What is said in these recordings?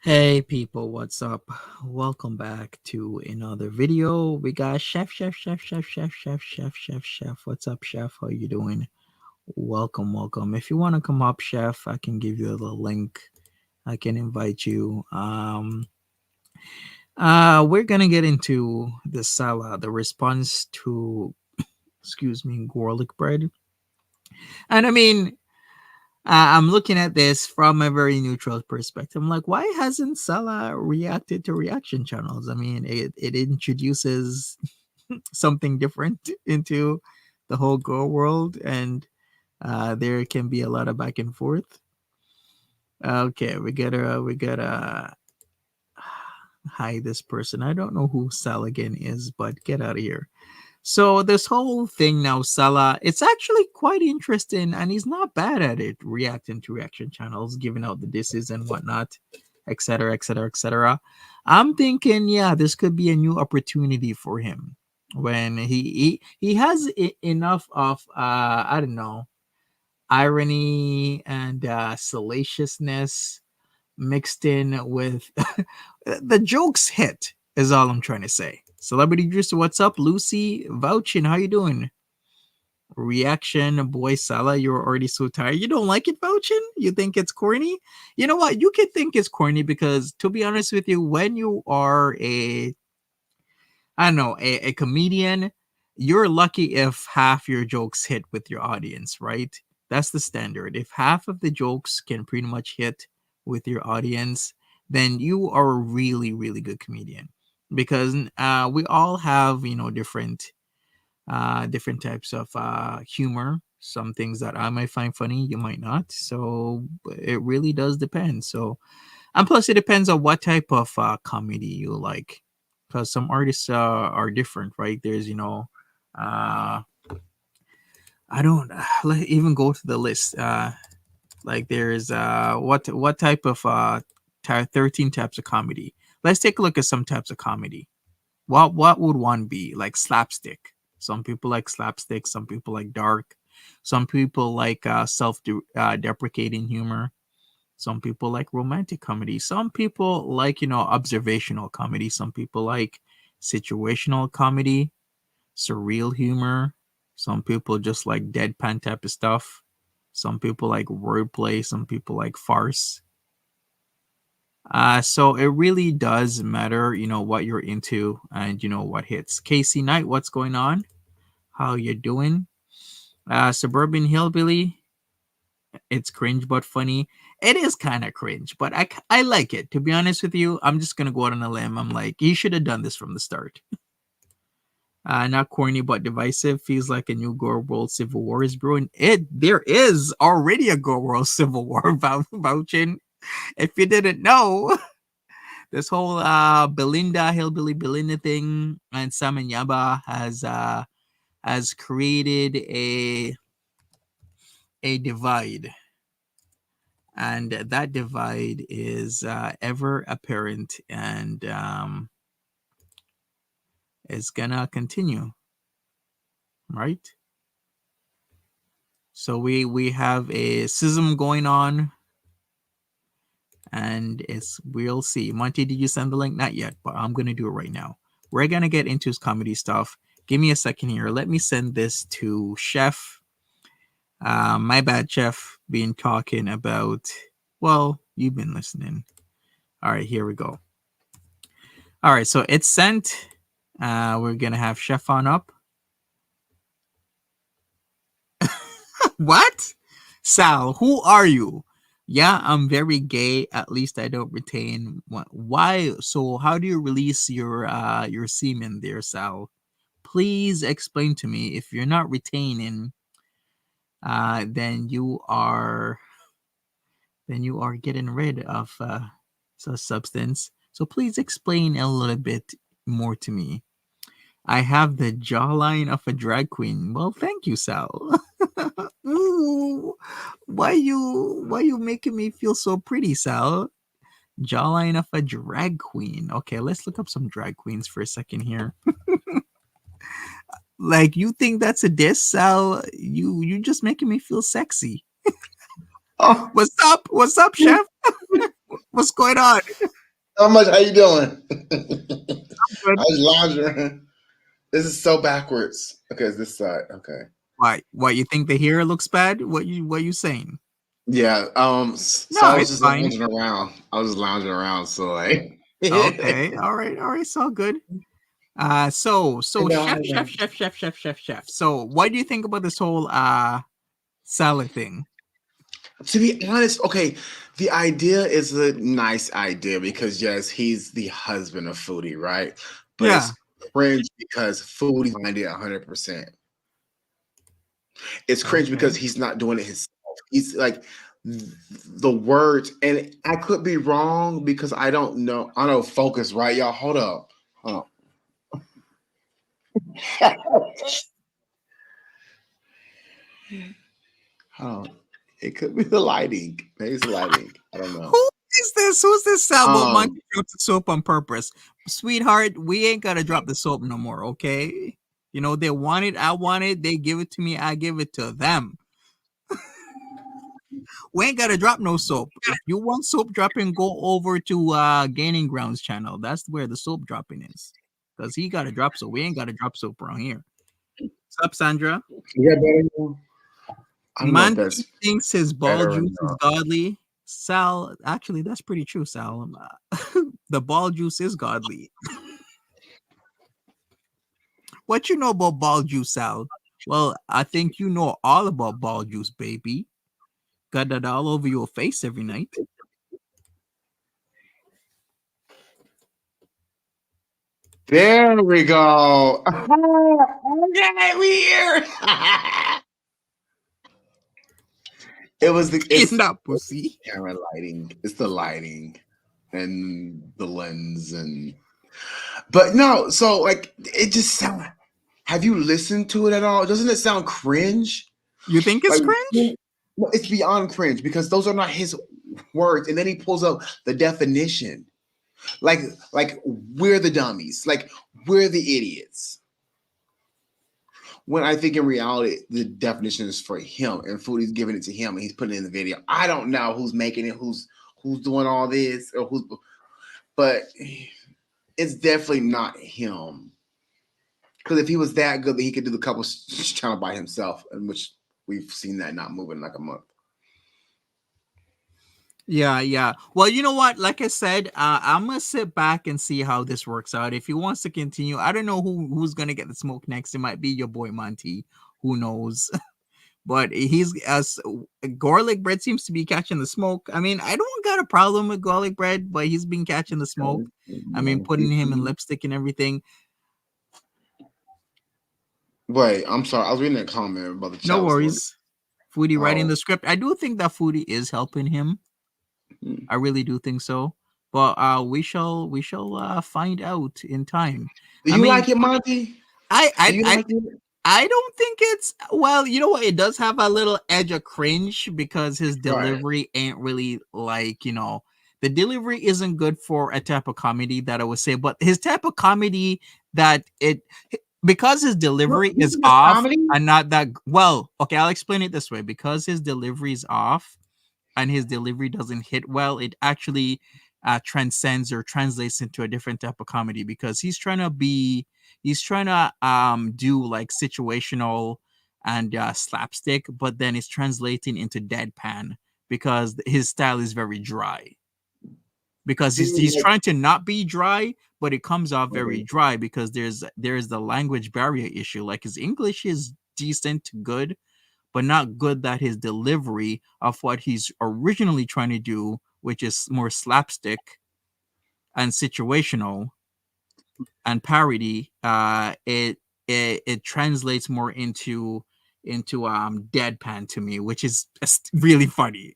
Hey people, what's up? Welcome back to another video. We got Chef. What's up, Chef? How you doing? Welcome. If you want to come up, Chef, I can give you the link. I can invite you. We're gonna get into the Salah, the response to, excuse me, garlic bread. And I mean, I'm looking at this from a very neutral perspective. I'm like, why hasn't Salah reacted to reaction channels? I mean, it introduces something different into the whole Go world, and there can be a lot of back and forth. Okay, we gotta hide this person. I don't know who Salah again is, but get out of here. So this whole thing now, Salah, it's actually quite interesting, and he's not bad at it, reacting to reaction channels, giving out the disses and whatnot, etc. I'm thinking, yeah, this could be a new opportunity for him when he has enough of I don't know, irony and salaciousness mixed in with the jokes hit is all I'm trying to say. Celebrity Juice, what's up? Lucy Vouchin, how you doing? Reaction, boy Salah, you're already so tired. You don't like it, Vouchin? You think it's corny? You know what? You could think it's corny because, to be honest with you, when you are I don't know, a comedian, you're lucky if half your jokes hit with your audience, right? That's the standard. If half of the jokes can pretty much hit with your audience, then you are a really good comedian. Because we all have, different types of humor. Some things that I might find funny, you might not. So it really does depend. So, and plus, it depends on what type of comedy you like, because some artists are different, right? There's, uh, I don't let even go to the list. Like there's what type of 13 types of comedy. Let's take a look at some types of comedy. What would one be? Like slapstick. Some people like slapstick. Some people like dark. Some people like self deprecating humor. Some people like romantic comedy. Some people like, observational comedy. Some people like situational comedy, surreal humor. Some people just like deadpan type of stuff. Some people like wordplay. Some people like farce. So it really does matter, what you're into and what hits. Casey Knight, what's going on? How you doing? Suburban Hillbilly, it's cringe but funny. It is kind of cringe, but I like it. To be honest with you, I'm just gonna go out on a limb. I'm like, you should have done this from the start. Not corny but divisive. Feels like a new Gore World Civil War is brewing. There is already a Gore World Civil War vouching. If you didn't know, this whole Belinda Hillbilly Belinda thing and Sam and Yaba has created a divide, and that divide is ever apparent, and it's gonna continue, right? So we have a schism going on, and we'll see. Monty, did you send the link? Not yet, but I'm gonna do it right now. We're gonna get into his comedy stuff. Give me a second here. Let me send this to Chef. My bad, Chef. Been talking about. Well, you've been listening. All right, here we go. All right, so it's sent. We're gonna have Chef on up. What? Sal, who are you? Yeah, I'm very gay. At least I don't retain. Why? So how do you release your semen there, Sal? Please explain to me. If you're not retaining, then you are getting rid of such substance. So please explain a little bit more to me. I have the jawline of a drag queen. Well, thank you, Sal. Ooh, why you making me feel so pretty, Sal? Jawline of a drag queen. Okay, let's look up some drag queens for a second here. Like, you think that's a diss, Sal? You just making me feel sexy. Oh, What's up? What's up, chef? What's going on? How much? How you doing? Good. I was lounging. This is so backwards. Okay, it's this side. Okay. Why? What you think the hair looks bad? What you saying? Yeah. So No, I was it's just fine. lounging around. I was just lounging around. So like, Okay, all right, so good. I So know. chef, I chef, know. chef, chef, chef, chef, chef. So what do you think about this whole salad thing? To be honest, okay, the idea is a nice idea because yes, he's the husband of Foodie, right? But Yeah. it's cringe because Foodie's behind it 100%. It's cringe because Okay. he's not doing it himself. He's like the words, and I could be wrong because I don't know. I don't focus, right, y'all? Hold up. Hold on. Hold on. It could be the lighting. Maybe it's the lighting. I don't know. Who is this? Who's this sailboat monkey Um, dropped the soap on purpose? Sweetheart, we ain't gotta drop the soap no more, okay? You know, they want it, I want it, they give it to me, I give it to them. We ain't gotta drop no soap. If you want soap dropping, go over to Gaining Grounds channel. That's where the soap dropping is. Cause he gotta drop soap. We ain't gotta drop soap around here. What's up, Sandra? you got better now? I don't know if Monty that's thinks his ball better or juice is not. godly. Sal, actually, that's pretty true, Sal. The ball juice is godly. What you know about ball juice, Sal? Well, I think you know all about ball juice, baby. Got that all over your face every night. There we go. Okay, we here. It was the In it's that pussy. camera lighting. It's the lighting and the lens and but no, so like it just sound have you listened to it at all? Doesn't it sound cringe? You think it's Like cringe? no, it's beyond cringe because those are not his words. And then he pulls up the definition. Like like we're the dummies. Like we're the idiots. When I think in reality, the definition is for him, and Foodie's giving it to him, and he's putting it in the video. I don't know who's making it, who's doing all this, or who's, but it's definitely not him. Because if he was that good, then he could do the couple channel by himself, in which we've seen that not moving like a month. Yeah, yeah. Well, you know what? Like I said, I'm gonna sit back and see how this works out. If he wants to continue, I don't know who's gonna get the smoke next. It might be your boy Monty. Who knows? But he's as garlic bread seems to be catching the smoke. I mean, I don't got a problem with garlic bread, but he's been catching the smoke. I mean, putting him in lipstick and everything. Wait, I'm sorry. I was reading a comment about the No chat was going. worries. Foodie writing Oh, the script. I do think that Foodie is helping him. hmm. I really do think so. But we shall find out in time. Do I you mean, like it, Monty? I Do I you I like it? I don't think it's well, you know what? It does have a little edge of cringe because his Right. delivery ain't really like, the delivery isn't good for a type of comedy that I would say, but his type of comedy that it because his delivery You is think it's off comedy? and not that well, okay, I'll explain it this way. Because his delivery is off and his delivery doesn't hit well, it actually transcends or translates into a different type of comedy because he's trying to do like situational and slapstick, but then it's translating into deadpan because his style is very dry. Because Do he's you trying to not be dry, but it comes off very like? dry because there's the language barrier issue. Like his English is decent to good, but not good that his delivery of what he's originally trying to do, which is more slapstick and situational and parody, it translates more into deadpan to me, which is just really funny.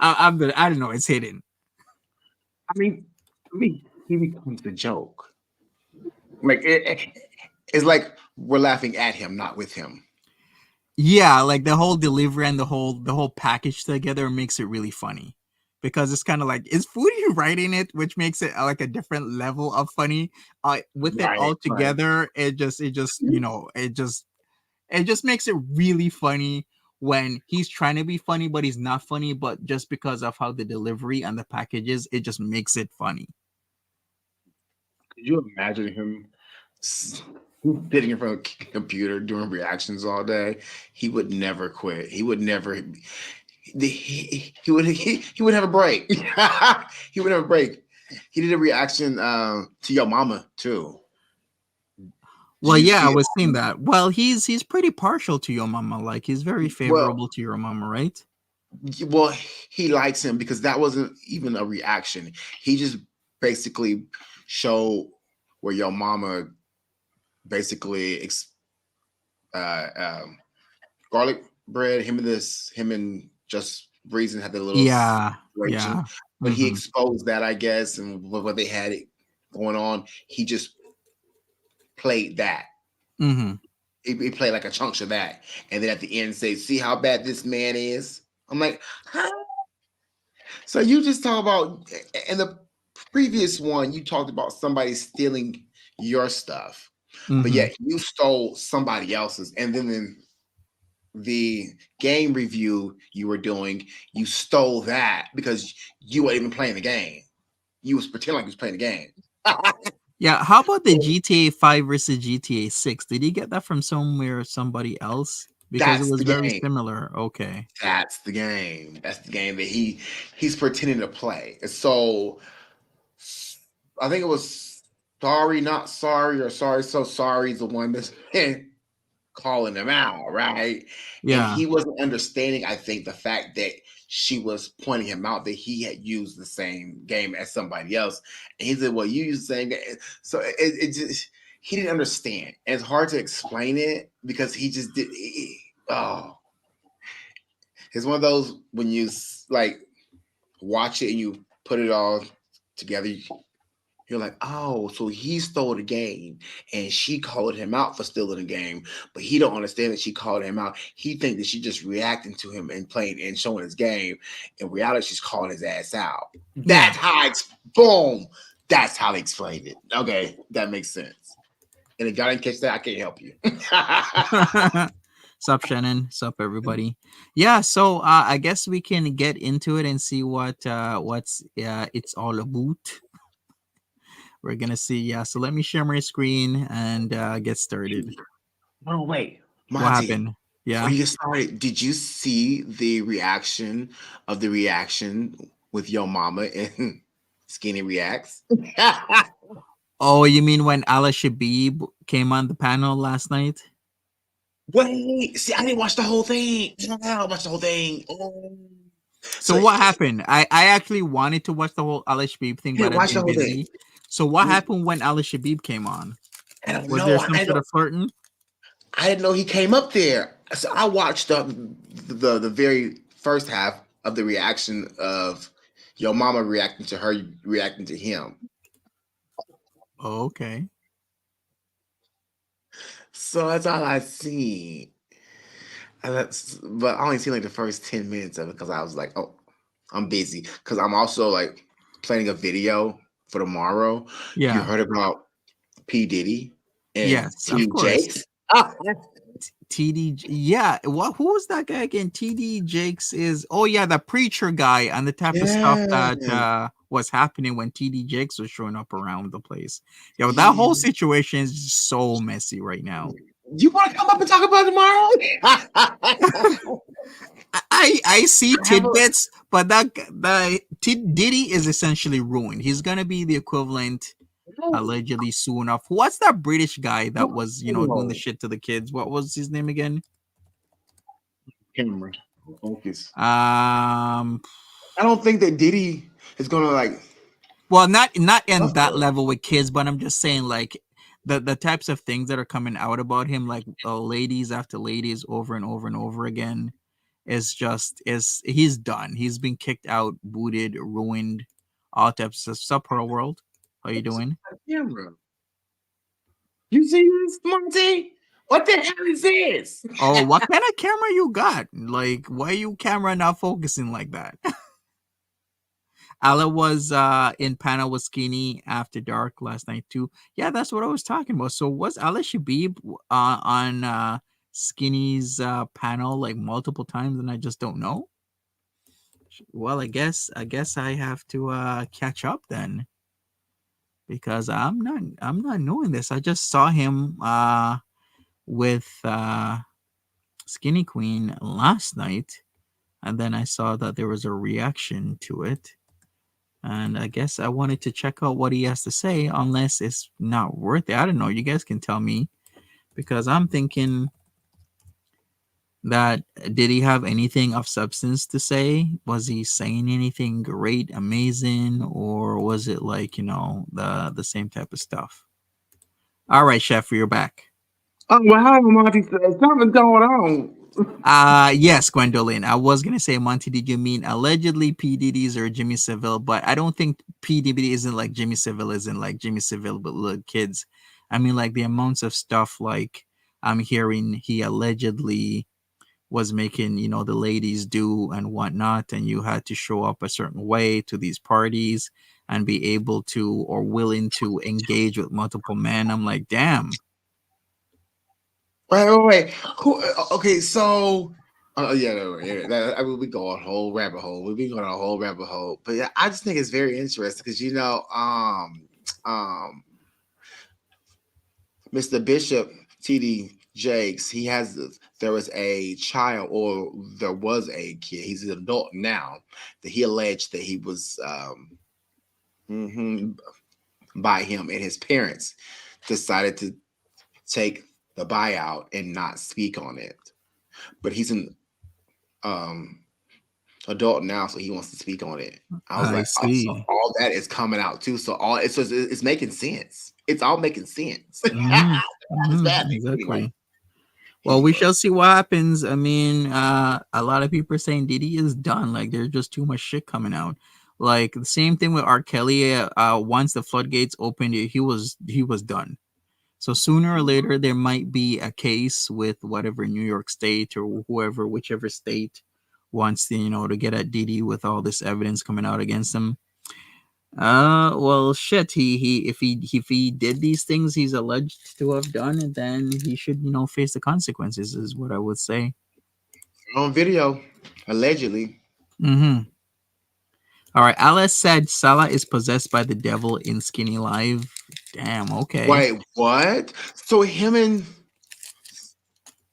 I don't know, it's hidden. I mean, he becomes the joke. Like it's like we're laughing at him, not with him. Yeah, like the whole delivery and the whole package together makes it really funny because it's kind of like is Foodie writing it, which makes it like a different level of funny. With it Right, all right. together, it just makes it really funny when he's trying to be funny, but he's not funny, but just because of how the delivery and the packages, it just makes it funny. Could you imagine him sitting in front of a computer doing reactions all day? He would never quit. He would never. He would have a break. He would have a break. He did a reaction to your mama too. Did Well, you yeah, see I it? was seeing that. Well, he's pretty partial to your mama. Like he's very Well, favorable to your mama, right? well, he likes him because that wasn't even a reaction. He just basically showed where your mama basically uh, um, garlic bread. Him and just Reason had the little Yeah, situation, yeah. but he Mm-hmm. exposed that, I guess, and what they had going on. He just played that. Mm-hmm. He played like a chunk of that, and then at the end say, "See how bad this man is." I'm like, huh? So you just talk about in the previous one, you talked about somebody stealing your stuff, but Mm-hmm. yet you stole somebody else's, and then in the game review you were doing, you stole that because you weren't even playing the game. You was pretending like you was playing the game. Yeah, how about the GTA 5 versus GTA 6? Did you get that from somewhere or somebody else? Because it That's was the very game. similar. Okay. That's the game. That's the game that he's pretending to play. And so I think it was sorry, not sorry, or sorry, so sorry is the one that's calling him out, right? And Yeah. he wasn't understanding, I think, the fact that she was pointing him out that he had used the same game as somebody else. And he said, well, you use the same game. So it just, he didn't understand. And it's hard to explain it because he just did. Oh, it's one of those when you like watch it and you put it all together. You're like, oh, so he stole the game, and she called him out for stealing the game, but he don't understand that she called him out. He think that she just reacting to him and playing and showing his game. In reality, she's calling his ass out. Yeah. That's how boom. That's how they explained it. Okay, that makes sense. And if y'all didn't catch that, I can't help you. Sup, Shannon? Sup, everybody? Yeah, so I guess we can get into it and see what's it's all about. We're gonna see. Yeah, so let me share my screen and get started. Oh wait, What Monty. happened? Before Yeah. you get started, did you see the reaction of the reaction with your mama and Skinny Reacts? Oh, you mean when Ala Shabib came on the panel last night? Wait, see, I didn't watch the whole thing. I watched the whole thing. Oh. So So what you happened? I actually wanted to watch the whole Ala Shabib thing, but didn't I've watch the been whole thing. busy. So what happened when Ala Shabib came on? I don't Was there know. some sort of flirting? I didn't know he came up there. So I watched the very first half of the reaction of your mama reacting to her reacting to him. Oh, okay. So that's all I see. And but I only seen like the first 10 minutes of it because I was like, oh, I'm busy. Because I'm also like planning a video for tomorrow. You Yeah. heard about P. Diddy and Yes, of T. course. Jakes? Ah, TD, yeah. What? Who was that guy again? TD Jakes is. Oh yeah, the preacher guy and the type of stuff yeah. that was happening when TD Jakes was showing up around the place. Yo, that whole Yeah. situation is just so messy right now. You want to come up and talk about it tomorrow? I see I have a tidbits, but the Diddy is essentially ruined. He's gonna be the equivalent allegedly soon of what's that British guy that was doing the no. shit to the kids? What was his name again? Camera. Focus. Um, I don't think that Diddy is gonna like well, not in that suffer. level with kids, but I'm just saying like the types of things that are coming out about him, like ladies after ladies over and over and over again, is he's done. He's been kicked out, booted, ruined, all types of stuff. Pearl World, how you doing? Camera. You see this, Monty? What the hell is this? Oh, what kind of camera you got? Like, why you camera not focusing like that? Ala was in panel with Skinny after dark last night too. Yeah, that's what I was talking about. So was Ala Shabib on Skinny's panel like multiple times and I just don't know. Well, I guess I have to catch up then because I'm not knowing this. I just saw him with Skinny Queen last night, and then I saw that there was a reaction to it. And I guess I wanted to check out what he has to say, unless it's not worth it. I don't know. You guys can tell me because I'm thinking that did he have anything of substance to say? Was he saying anything great, amazing, or was it like the same type of stuff? All right, Chef, you're back. Oh, well, how Monty said something's going on. Yes, Gwendolyn. I was gonna say, Monty, did you mean allegedly P. Diddy's or Jimmy Savile? But I don't think P. Diddy isn't like Jimmy Savile isn't like Jimmy Savile, but little kids. I mean, like the amounts of stuff like I'm hearing he allegedly was making, the ladies do and whatnot, and you had to show up a certain way to these parties and be able to or willing to engage with multiple men. I'm like, damn. Wait. Who? Okay, so. Yeah, no, yeah. I mean, we go on a whole rabbit hole. We've been going on a whole rabbit hole, but yeah, I just think it's very interesting because um, Mr. Bishop T.D. Jakes, there was a child, or there was a kid. He's an adult now that he alleged that he was mhm, by him, and his parents decided to take the buyout and not speak on it. But he's an um adult now, so he wants to speak on it. I was I like, oh, so see. all that is coming out too. So it's making sense. It's all making sense. Hmm. It's Hmm. bad. Anyway, Exactly. Well, we anyway. shall see what happens. I mean, a lot of people are saying Diddy is done. Like, there's just too much shit coming out. Like the same thing with R. Kelly. Once the floodgates opened, he was done. So sooner or later, there might be a case with whatever New York State or whoever, whichever state wants to, to get at Diddy with all this evidence coming out against him. Well, shit. If he did these things he's alleged to have done, and then he should, face the consequences. Is what I would say. On video, allegedly. Mm-hmm. All right. Alice said Salah is possessed by the devil in Skinny Live. Damn. Okay. Wait, what? So him and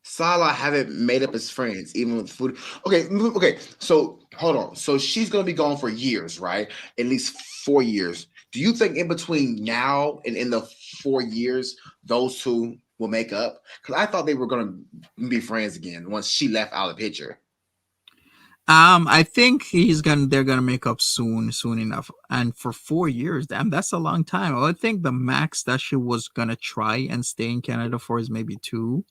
Salah haven't made up as friends, even with food. Okay. So hold on. So she's gonna be gone for years, right? At least 4 years. Do you think in between now and in the 4 years, those two will make up? Because I thought they were gonna be friends again once she left out of the picture. I think they're gonna make up soon enough. And for 4 years, damn, that's a long time. I would think the max that she was gonna try and stay in Canada for is maybe 2.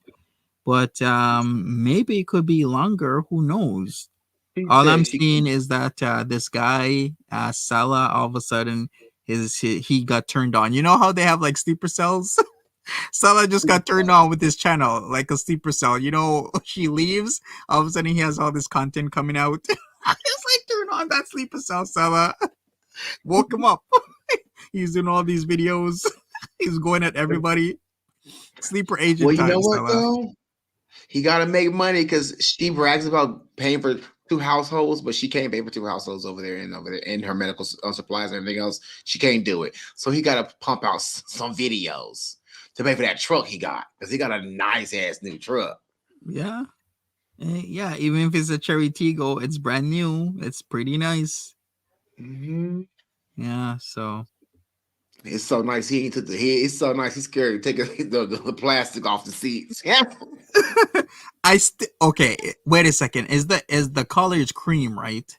But maybe it could be longer. Who knows? She All I'm said she seeing can. is that this guy, Salah, all of a sudden he got turned on. You know how they have like sleeper cells? Salah just got turned on with this channel, like a sleeper cell. She leaves, all of a sudden he has all this content coming out. It's like turn on that sleeper cell, Salah. Woke him up. He's doing all these videos. He's going at everybody. Sleeper Well, agent you know time, what Salah. though? He got to make money because she brags about paying for 2 households, but she can't pay for 2 households over there in her medical supplies and everything else. She can't do it. So he got to pump out some videos to pay for that truck he got because he got a nice ass new truck. Yeah. Yeah, even if it's a Cherry Tigo, it's brand new. It's pretty nice. Hmm. Yeah, so It's so nice. He ain't took the head. It's so nice. He's scared to take the plastic off the seats. Yeah. okay. Wait a second. Is the color cream, right?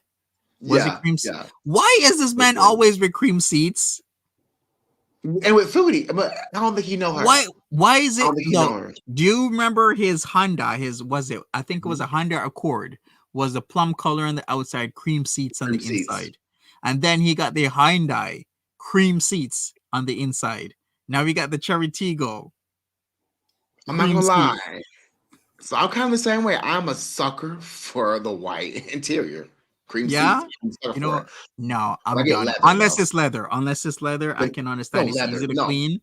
Was it Yeah. cream? Yeah. Why is this It man is. always with cream seats? And with Foodie, but I don't think he know her. Why is I it don't think he know no? her. Do you remember his Honda? His was it? I think it was Mhm. a Honda Accord. Was the plum color on the outside, cream seats on Cream the seats. inside, and then he got the Hyundai cream seats on the inside. Now we got the Cherry Tigo I'm not cream gonna seats. lie. So I'm kind of the same way. I'm a sucker for the white interior, cream seats. Yeah, I'm a sucker you for know, it. no, But I I'm get done. leather Unless though. it's leather. Unless it's leather, I But can no understand. It's leather. easy to No, clean.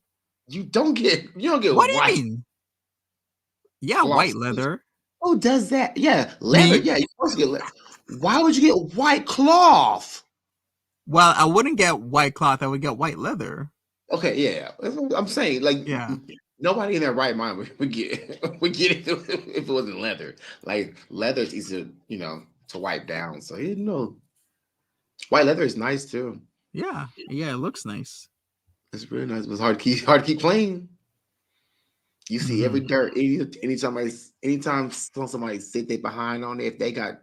you don't get What do you white mean? Yeah, white Glosses. leather. Who does that? Yeah, leather. Me? Yeah, you're supposed to get leather. Why would you get white cloth? Well, I wouldn't get white cloth. I would get white leather. Okay, yeah. That's what I'm saying, like, Yeah. nobody in their right mind would get would get it if it wasn't leather. Like leather is easy, to wipe down. So he didn't know. White leather is nice too. Yeah. Yeah, it looks nice. It's really nice. But it's hard to keep clean. You see every Hmm. dirt. Anytime somebody sit there behind on it, if they got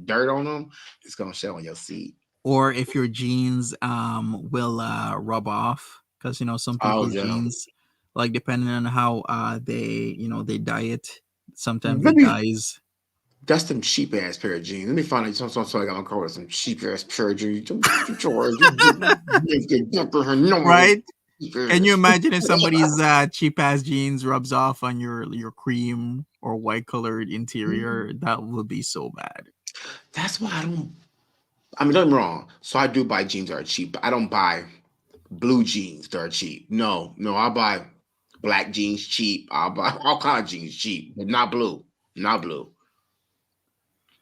dirt on them, it's gonna show on your seat. Or if your jeans will rub off, because some Oh people's yeah. jeans, like depending on how they diet, sometimes Let it me dyes. That's them cheap ass pair of jeans. Let me find out something I'm gonna call it some cheap ass pair of jeans. No Right? cheap Can you ass. imagine if somebody's cheap ass jeans rubs off on your cream or white colored interior? That would be so bad. That's why I don't. I mean, don't get me wrong. So I do buy jeans that are cheap, but I don't buy blue jeans that are cheap. No, no, I buy black jeans cheap. I'll buy all kind of jeans cheap, but not blue. Not blue.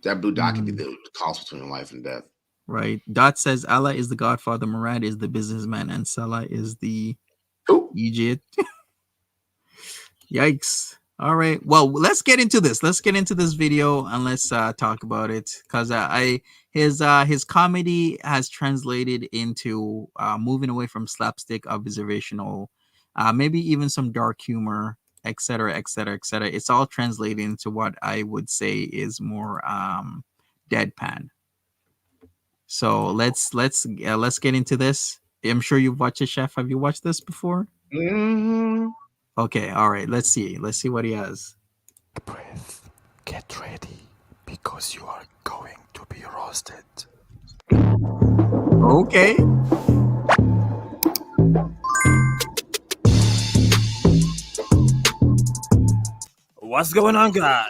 That blue dot could be Mhm. the cost between life and death. Right. Dot says Allah is the godfather, Murad is the businessman, and Salah is the Ooh. Egypt. Yikes. All right. Well, let's get into this. Let's get into this video and let's talk about it because I his comedy has translated into moving away from slapstick, observational, maybe even some dark humor, etc., etc., etc. It's all translated into what I would say is more deadpan. So let's get into this. I'm sure you've watched it, Chef. Have you watched this before? Mhm. Okay. All right. Let's see. Let's see what he has. Breath, get ready because you are going to be roasted. Okay. What's going on, guys?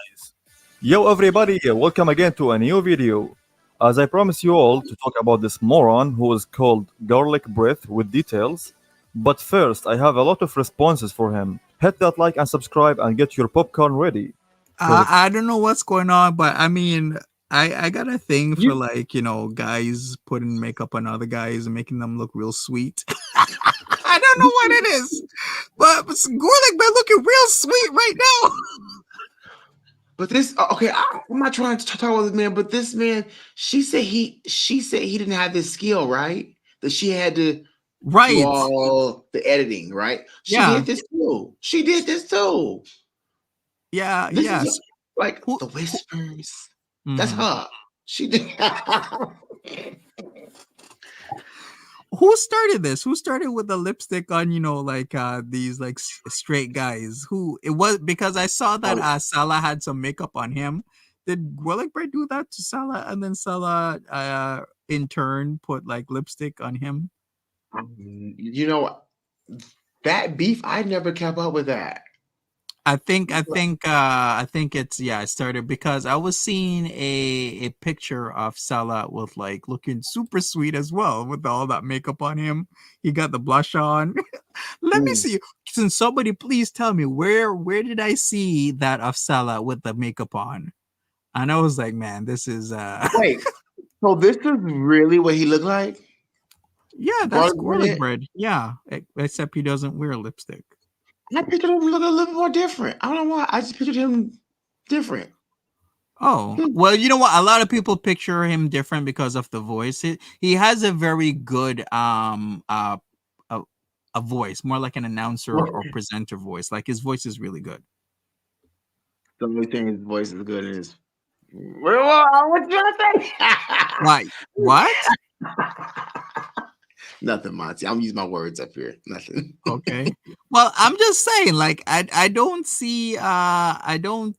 Yo everybody, welcome again to a new video. As I promised you all to talk about this moron who is called Garlic Breath with details. But first, I have a lot of responses for him. Hit that like and subscribe and get your popcorn ready. Cause it's I don't know what's going on, but I mean, I got a thing for you like guys putting makeup on other guys and making them look real sweet. I don't know what it is, but Gorlick been looking real sweet right now. But this okay, I'm not trying to talk about this man, but this man, she said he didn't have this skill, right? That she had to do Right? all the editing, right? She Yeah. did this too. She did this too. Yeah. This is Yes. like Who? the who whispers. That's mhm. her. She did. Who started this? Who started with the lipstick on, like these like straight guys? Who it was because I saw that Oh, Salah had some makeup on him. Did Bray do that to Salah and then Salah in turn put like lipstick on him? you know that beef. I never kept up with that. I think it's yeah, it started because I was seeing a picture of Salah with like looking super sweet as well with all that makeup on him. He got the blush on. Let me Mm. see. Can somebody please tell me where did I see that of Salah with the makeup on? And I was like, man, this is Wait, so this is really what he looked like? yeah, that's Garlic garlic bread? bread. Yeah, except he doesn't wear lipstick. I pictured him looking a little bit more different. I don't know why. I just pictured him different. Oh, Hmm. well, you know what? A lot of people picture him different because of the voice. He has a very good a, a voice, more like an announcer or presenter voice. Like his voice is really good. The only thing his voice is good is. Well, what you gonna Why? What? say? Nothing, Monty. I'm using my words up here. Nothing. Okay. Well, I'm just saying, like, I don't see I don't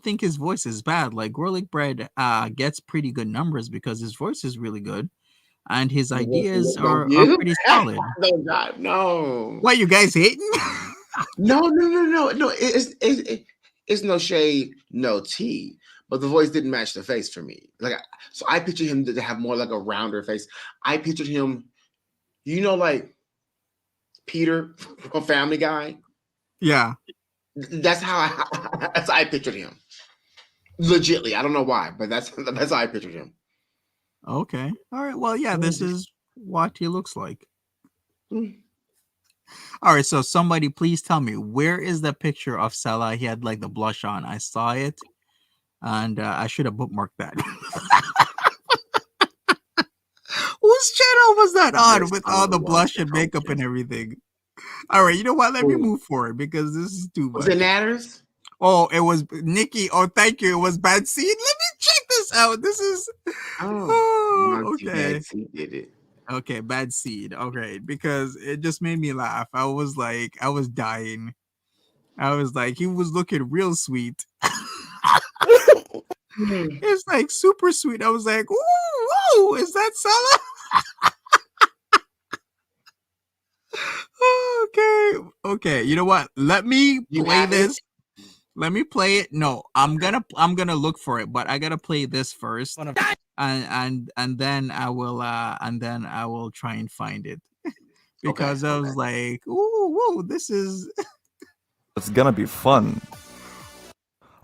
think his voice is bad. Like Gorlick Bread gets pretty good numbers because his voice is really good and his ideas Don't are you? pretty solid. No, God, no. What you guys hating? No, no, no, no, no. It's no shade, no tea. But the voice didn't match the face for me. So I pictured him to have more like a rounder face. I pictured him, like Peter from Family Guy. Yeah. That's how that's how I pictured him. Legitly, I don't know why, but that's how I pictured him. Okay. All right. Well, yeah, this is what he looks like. Mm. All right. So somebody please tell me, where is the picture of Salah? He had like the blush on. I saw it, and I should have bookmarked that. Whose channel was that on There's with all the only one blush and makeup and focus. everything? All right. You know what? Let me Who move forward because this is too was it? much. Natters? Oh, it was Nikki. Oh, thank you. It was Bad Seed. Let me check this out. This is Oh, oh, Monty okay. Betsy did it. Okay, Bad Seed. Okay, because it just made me laugh. I was like, I was dying. I was like, he was looking real sweet. Hmm. It's like super sweet. I was like, ooh, whoa, is that Salah? Okay, okay. You know what? Let me You play have it? this. Let me play it. No, I'm gonna look for it, but I gotta play this first, and then I will try and find it Okay, because I okay. was like, ooh, whoa, this is It's gonna be fun.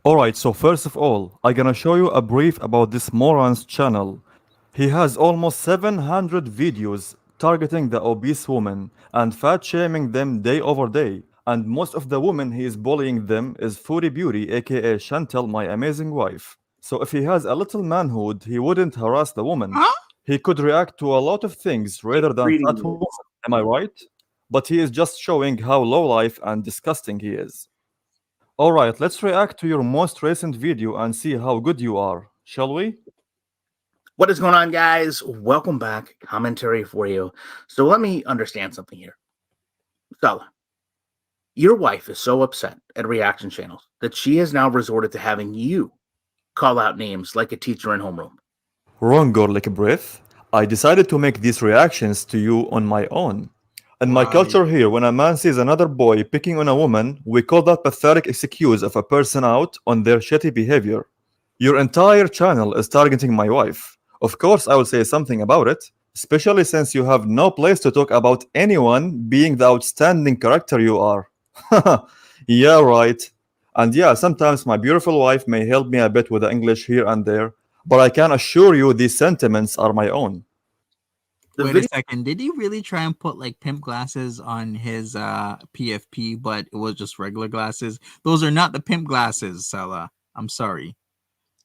Alright, so first of all, I'm gonna show you a brief about this moron's channel. He has almost 700 videos targeting the obese women and fat shaming them day over day. And most of the women he is bullying them is Foodie Beauty, aka Chantel, my amazing wife. So if he has a little manhood, he wouldn't harass the woman. huh? He could react to a lot of things rather than fat Reading women. this. Am I right? But he is just showing how low life and disgusting he is. Alright, let's react to your most recent video and see how good you are, shall we? What is going on, guys? Welcome back. Commentary for you. So let me understand something here. Salah, your wife is so upset at reaction channels that she has now resorted to having you call out names like a teacher in homeroom. Wrong garlic breath. I decided to make these reactions to you on my own. In my Right. culture here, when a man sees another boy picking on a woman, we call that pathetic excuse of a person out on their shitty behavior. Your entire channel is targeting my wife. Of course, I will say something about it, especially since you have no place to talk about anyone being the outstanding character you are. Yeah, right. And yeah, sometimes my beautiful wife may help me a bit with the English here and there, but I can assure you these sentiments are my own. The Wait a video second. Did he really try and put like pimp glasses on his PFP, but it was just regular glasses? Those are not the pimp glasses, Salah. I'm sorry.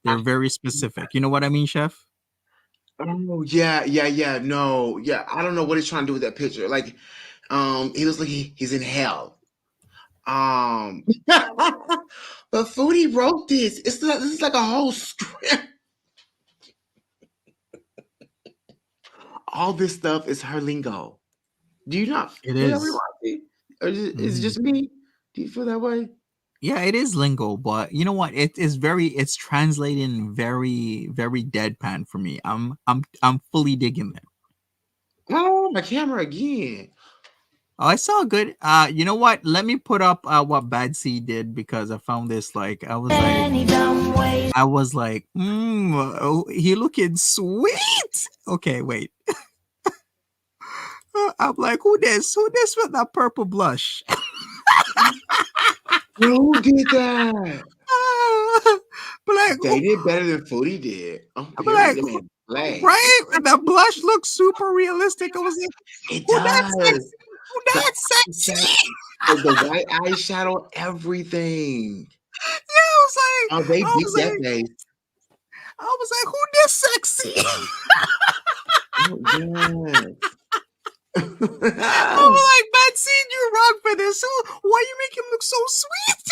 They're very specific. You know what I mean, chef? Oh yeah, yeah, yeah. No, yeah. I don't know what he's trying to do with that picture. Like, he looks like he's in hell. But Foodie wrote this. This is like a whole script. All this stuff is her lingo. Do you not It feel that way, is. Monty? Or is it Mhm. just me? Do you feel that way? Yeah, it is lingo, but you know what? It is very. It's translating very, very deadpan for me. I'm fully digging it. Oh, my camera again. Oh, I saw good. You know what? Let me put up what Bad Seed did because I found this. Like, I was like, oh, he looking sweet. Okay, wait. I'm like, who this? Who this with that purple blush? Who did that? but like, They did better than Foodie did. Oh, I'm like, period. I mean, play. right? And the blush looks super realistic. I was like, It who that does. sexy? Who The that eyeshadow, sexy? the white eyeshadow, everything. Yeah, I was like, Oh, they I beat was that like, face. I was like, who this sexy? Oh, yes. I was like, Bad Seed, you're wrong for this. Why you make him look so sweet?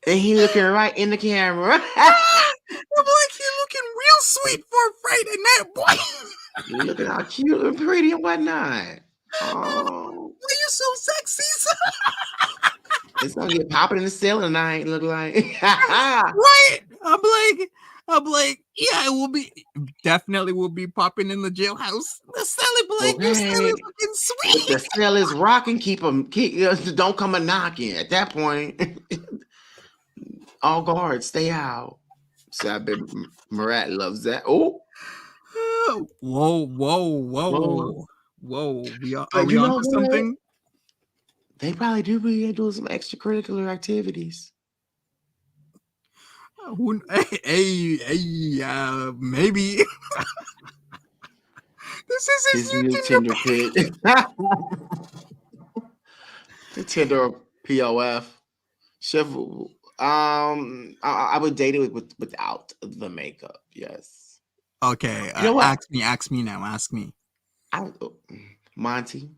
And he looking right in the camera. I'm like, he looking real sweet for a Friday night, boy. Look at how cute and pretty and whatnot. Oh, Why you so sexy? it's gonna get popping in the ceiling tonight. Look like. Right? I'm like, yeah, it will be definitely will be popping in the jailhouse. The Sally be like, you Sally Okay. looking If the sweet. cell is rocking, keep them. Don't come a knocking. At that point, all guards stay out. So I bet Murat loves that. Oh, Whoa, whoa, well, whoa, whoa. Are but we you on know to what? something? They probably do be doing some extracurricular activities. Maybe this is his His new new Tinder Tinder page. pit. The Tinder POF. Chef, I would date it without the makeup. Yes. Okay, You know what? ask me now. Ask me. I Monty.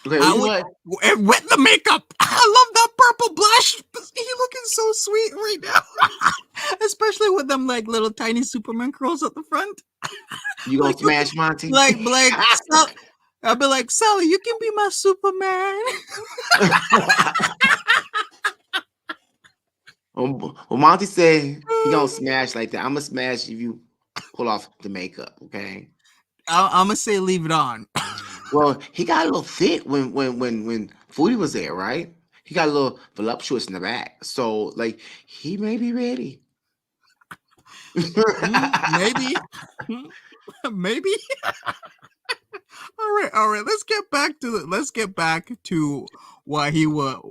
Okay, well, you know With, what? with the makeup. I love that purple blush. He looking so sweet right now, especially with them like little tiny Superman curls at the front. You gonna Like look, smash Monty? like I'll be like Sally, you can be my Superman. Well, Monty said he gonna smash like that. I'm gonna smash if you pull off the makeup. Okay. I'm gonna say leave it on. Well, he got a little thick when Foodie was there, right? He got a little voluptuous in the back, so like he may be ready. Maybe, maybe. All right. Let's get back to why he was.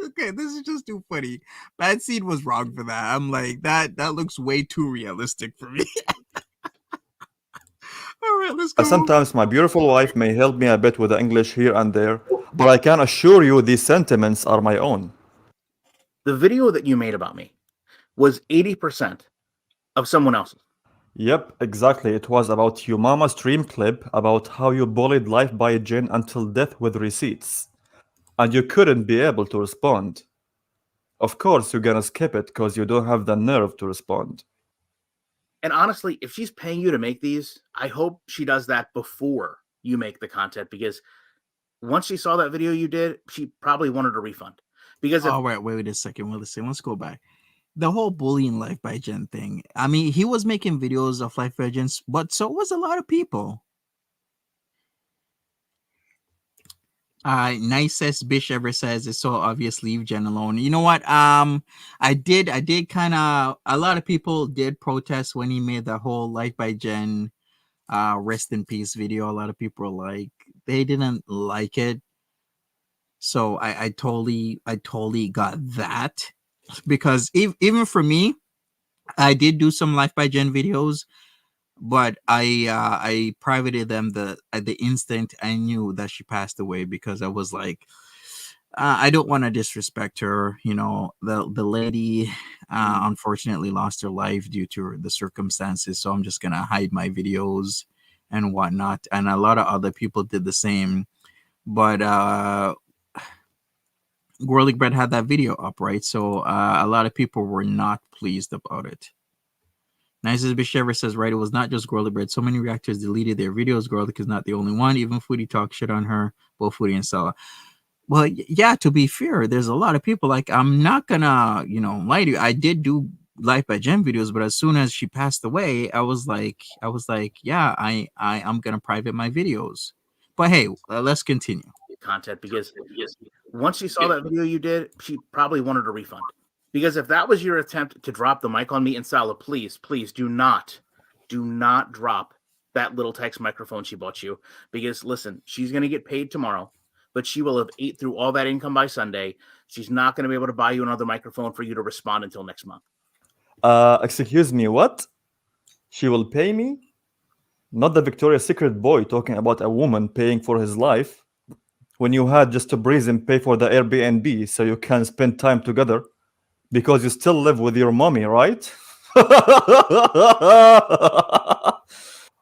Okay, this is just too funny. Bad Seed was wrong for that. I'm like that. That looks way too realistic for me. All right, let's go. Sometimes my beautiful wife may help me a bit with the English here and there, but I can assure you these sentiments are my own. The video that you made about me was 80% of someone else's. Yep, exactly. It was about your mama stream clip about how you bullied Life by Jin until death with receipts. And you couldn't be able to respond. Of course, you're gonna skip it because you don't have the nerve to respond. And honestly, if she's paying you to make these, I hope she does that before you make the content, because once she saw that video you did, she probably wanted a refund. Because if Oh wait a second. Let's go back. The whole bullying Life by Jen thing. I mean, he was making videos of Life by Jen, but so was a lot of people. Nicest Bish ever says it's so obvious. Leave Jen alone. You know what? I did kind of. A lot of people did protest when he made the whole Life by Jen, rest in peace video. A lot of people were like they didn't like it. So I totally got that because even for me, I did do some Life by Jen videos, but I privated them the at the instant I knew that she passed away because I was like, I don't want to disrespect her. You know, the lady unfortunately lost her life due to the circumstances, so I'm just gonna hide my videos and whatnot. And a lot of other people did the same, but Gorlick Bread had that video up, right? So a lot of people were not pleased about it. Nicest Bishever says, right, it was not just Gorlick Bread. So many reactors deleted their videos. Gorlick is not the only one. Even Foodie talk shit on her, both Foodie and Salah. Well, yeah, to be fair, there's a lot of people. Like, I'm not gonna, lie to you. I did do Life by Jen videos, but as soon as she passed away, I was like, yeah, I'm gonna private my videos. But hey, let's continue. content, because once she saw that video you did, she probably wanted a refund. Because if that was your attempt to drop the mic on me and Salah, please do not drop that little text microphone she bought you. Because listen, she's going to get paid tomorrow, but she will have ate through all that income by Sunday. She's not going to be able to buy you another microphone for you to respond until next month. Excuse me, what? She will pay me? Not the Victoria's Secret boy talking about a woman paying for his life when you had just to breeze and pay for the Airbnb so you can spend time together because you still live with your mommy, right?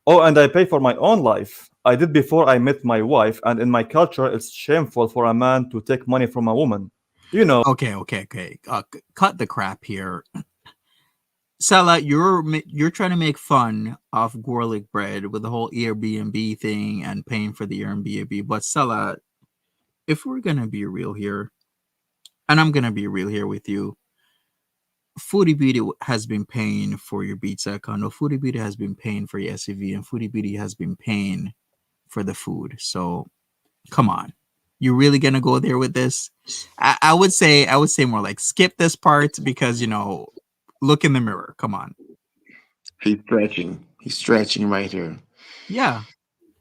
Oh, and I pay for my own life. I did before I met my wife, and in my culture, it's shameful for a man to take money from a woman. You know. Okay. Cut the crap here. Salah, you're trying to make fun of Gorlick Bread with the whole Airbnb thing and paying for the Airbnb. But Salah, if we're gonna be real here, and I'm gonna be real here with you, Foodie Beauty has been paying for your pizza condo. Foodie Beauty has been paying for your SUV, and Foodie Beauty has been paying for the food. So come on, you really gonna go there with this? I would say more like skip this part because look in the mirror. Come on. He's stretching. He's stretching right here. Yeah.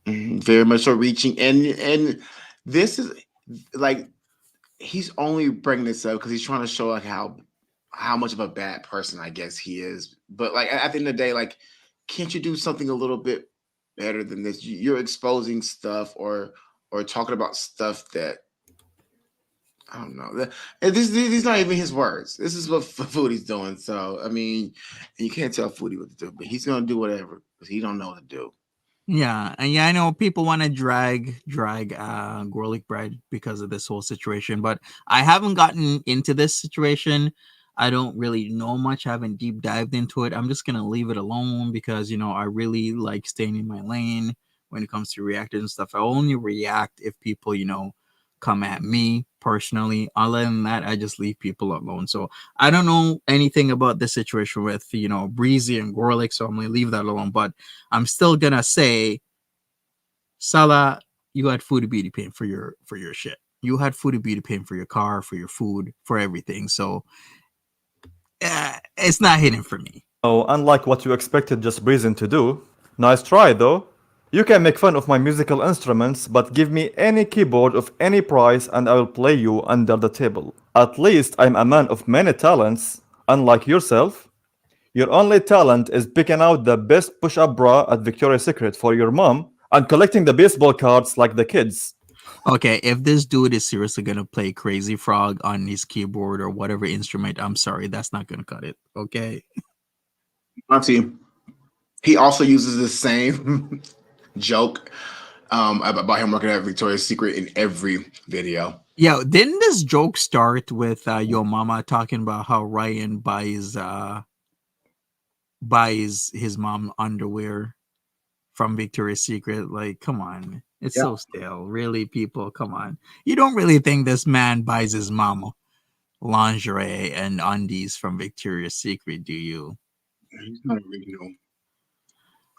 Very much so reaching, and This is like he's only bringing this up because he's trying to show like how much of a bad person I guess he is. But like at the end of the day, like, can't you do something a little bit better than this? You're exposing stuff or talking about stuff that I don't know. And these not even his words. This is what Foodie's doing. So I mean, and you can't tell Foodie what to do, but he's gonna do whatever because he don't know what to do. Yeah, and yeah, I know people want to drag Gorlick Bread because of this whole situation, but I haven't gotten into this situation. I don't really know much. I haven't deep dived into it. I'm just gonna leave it alone because I really like staying in my lane when it comes to reacting and stuff. I only react if people come at me personally. Other than that, I just leave people alone. So I don't know anything about the situation with Breezy and Gorlick, so I'm gonna leave that alone. But I'm still gonna say, Salah, you had food and beauty paying for your shit. You had food and beauty paying for your car, for your food, for everything. So it's not hidden for me. Oh, unlike what you expected just Breezing to do. Nice try though. You can make fun of my musical instruments, but give me any keyboard of any price and I will play you under the table. At least I'm a man of many talents, unlike yourself. Your only talent is picking out the best push-up bra at Victoria's Secret for your mom and collecting the baseball cards like the kids. Okay, if this dude is seriously gonna play Crazy Frog on his keyboard or whatever instrument, I'm sorry, that's not gonna cut it. Okay. Auntie, he also uses the same joke about him working at Victoria's Secret in every video. Yeah, didn't this joke start with your mama talking about how Ryan buys his mom underwear from Victoria's Secret? Like, come on. It's Yeah. so stale. Really, people, come on. You don't really think this man buys his mom lingerie and undies from Victoria's Secret, do you? He's not original.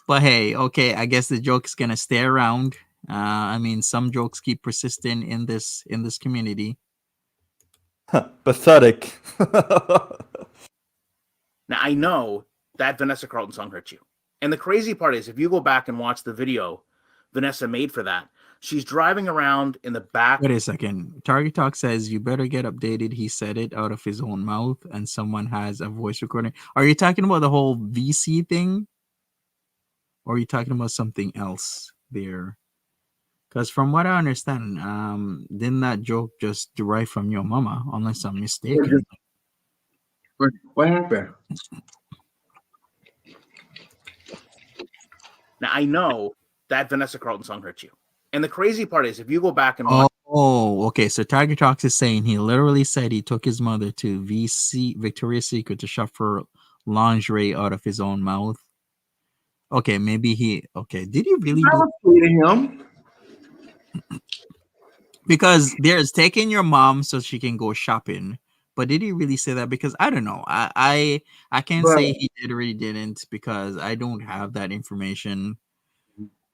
But hey, okay, I guess the joke is gonna stay around. I mean, some jokes keep persisting in this community. Pathetic. Now I know that Vanessa Carlton song hurt you. And the crazy part is if you go back and watch the video Vanessa made for that, she's driving around in the back. Wait a second. Target Talk says you better get updated. He said it out of his own mouth, and someone has a voice recording. Are you talking about the whole VC thing? Or are you talking about something else there? Because from what I understand, didn't that joke just derive from your mama, unless I'm mistaken? What happened? Now I know that Vanessa Carlton song hurt you. And the crazy part is if you go back and watch. Oh, okay. So Tiger Talks is saying he literally said he took his mother to Victoria's Secret to shop for lingerie out of his own mouth. Okay, maybe okay. Did he really I do? was tweeting him. Because there's taking your mom so she can go shopping. But did he really say that? Because I don't know. I can't But say he did or he didn't because I don't have that information.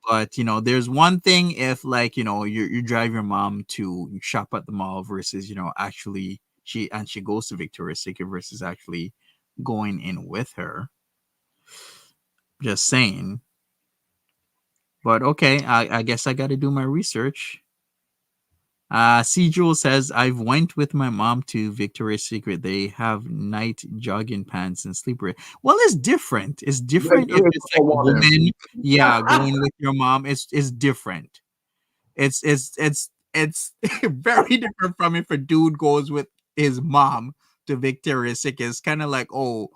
But there's one thing if like you drive your mom to shop at the mall versus actually she goes to Victoria's Secret versus actually going in with her. Just saying. But okay, I guess I got to do my research. C. Jewel says, I've went with my mom to Victoria's Secret. They have night jogging pants and sleepwear. Well, it's different. It's different if it's like a woman. Yeah, going with your mom. It's different. It's very different from if a dude goes with his mom to Victoria's Secret. It's kind of like, oh,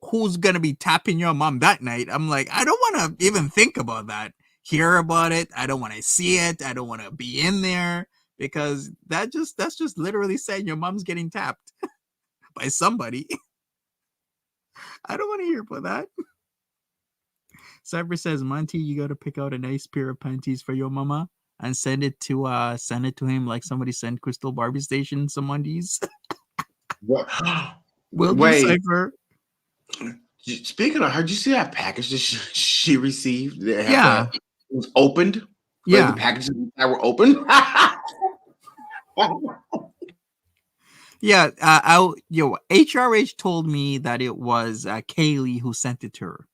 who's gonna be tapping your mom that night? I'm like, I don't want to even think about that. Hear about it. I don't want to see it. I don't want to be in there because that's just literally saying your mom's getting tapped by somebody. I don't want to hear about that. Cyber says, Monty, you got to pick out a nice pair of panties for your mama and send it to him like somebody sent Crystal Barbie Station some undies. what? Will do, Wait. Cyber. Speaking of her, did you see that package that she received? That Yeah. it was opened. Yeah. Like the packages that were open. Yeah, HRH told me that it was Kaylee who sent it to her.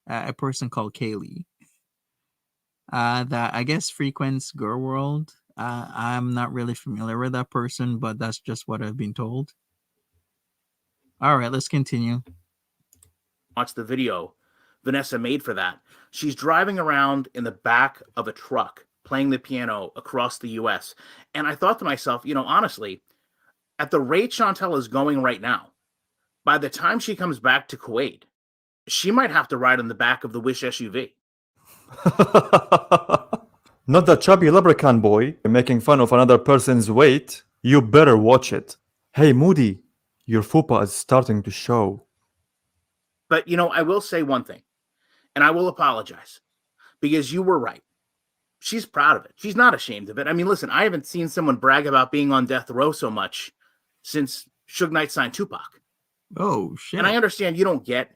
A person called Kaylee. That I guess frequents Girl World. I'm not really familiar with that person, but that's just what I've been told. All right, let's continue. Watch the video Vanessa made for that. She's driving around in the back of a truck playing the piano across the US. And I thought to myself, honestly, at the rate Chantel is going right now, by the time she comes back to Kuwait, she might have to ride on the back of the Wish SUV. Not the chubby leprechaun boy making fun of another person's weight. You better watch it. Hey Moody, your fupa is starting to show. But, I will say one thing, and I will apologize, because you were right. She's proud of it. She's not ashamed of it. I mean, listen, I haven't seen someone brag about being on death row so much since Suge Knight signed Tupac. Oh, shit. And I understand you don't get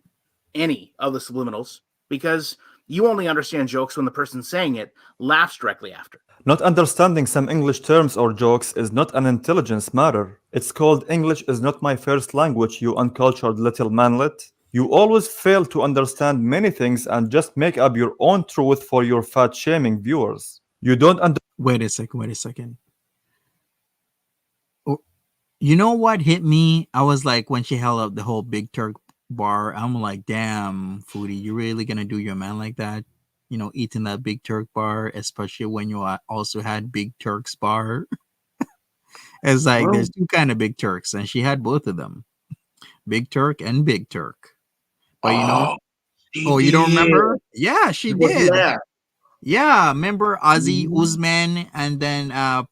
any of the subliminals because you only understand jokes when the person saying it laughs directly after. Not understanding some English terms or jokes is not an intelligence matter. It's called English is not my first language, you uncultured little manlet. You always fail to understand many things and just make up your own truth for your fat shaming viewers. You don't Wait a second. Oh, you know what hit me? I was like, when she held up the whole Big Turk bar, I'm like, damn, Foodie, you really gonna do your man like that? Eating that Big Turk bar, especially when you also had Big Turk's bar. It's like there's two kind of Big Turks, and she had both of them, Big Turk and Big Turk. But you don't remember? Yeah, she did. Yeah, remember Ozzy Usman, and then I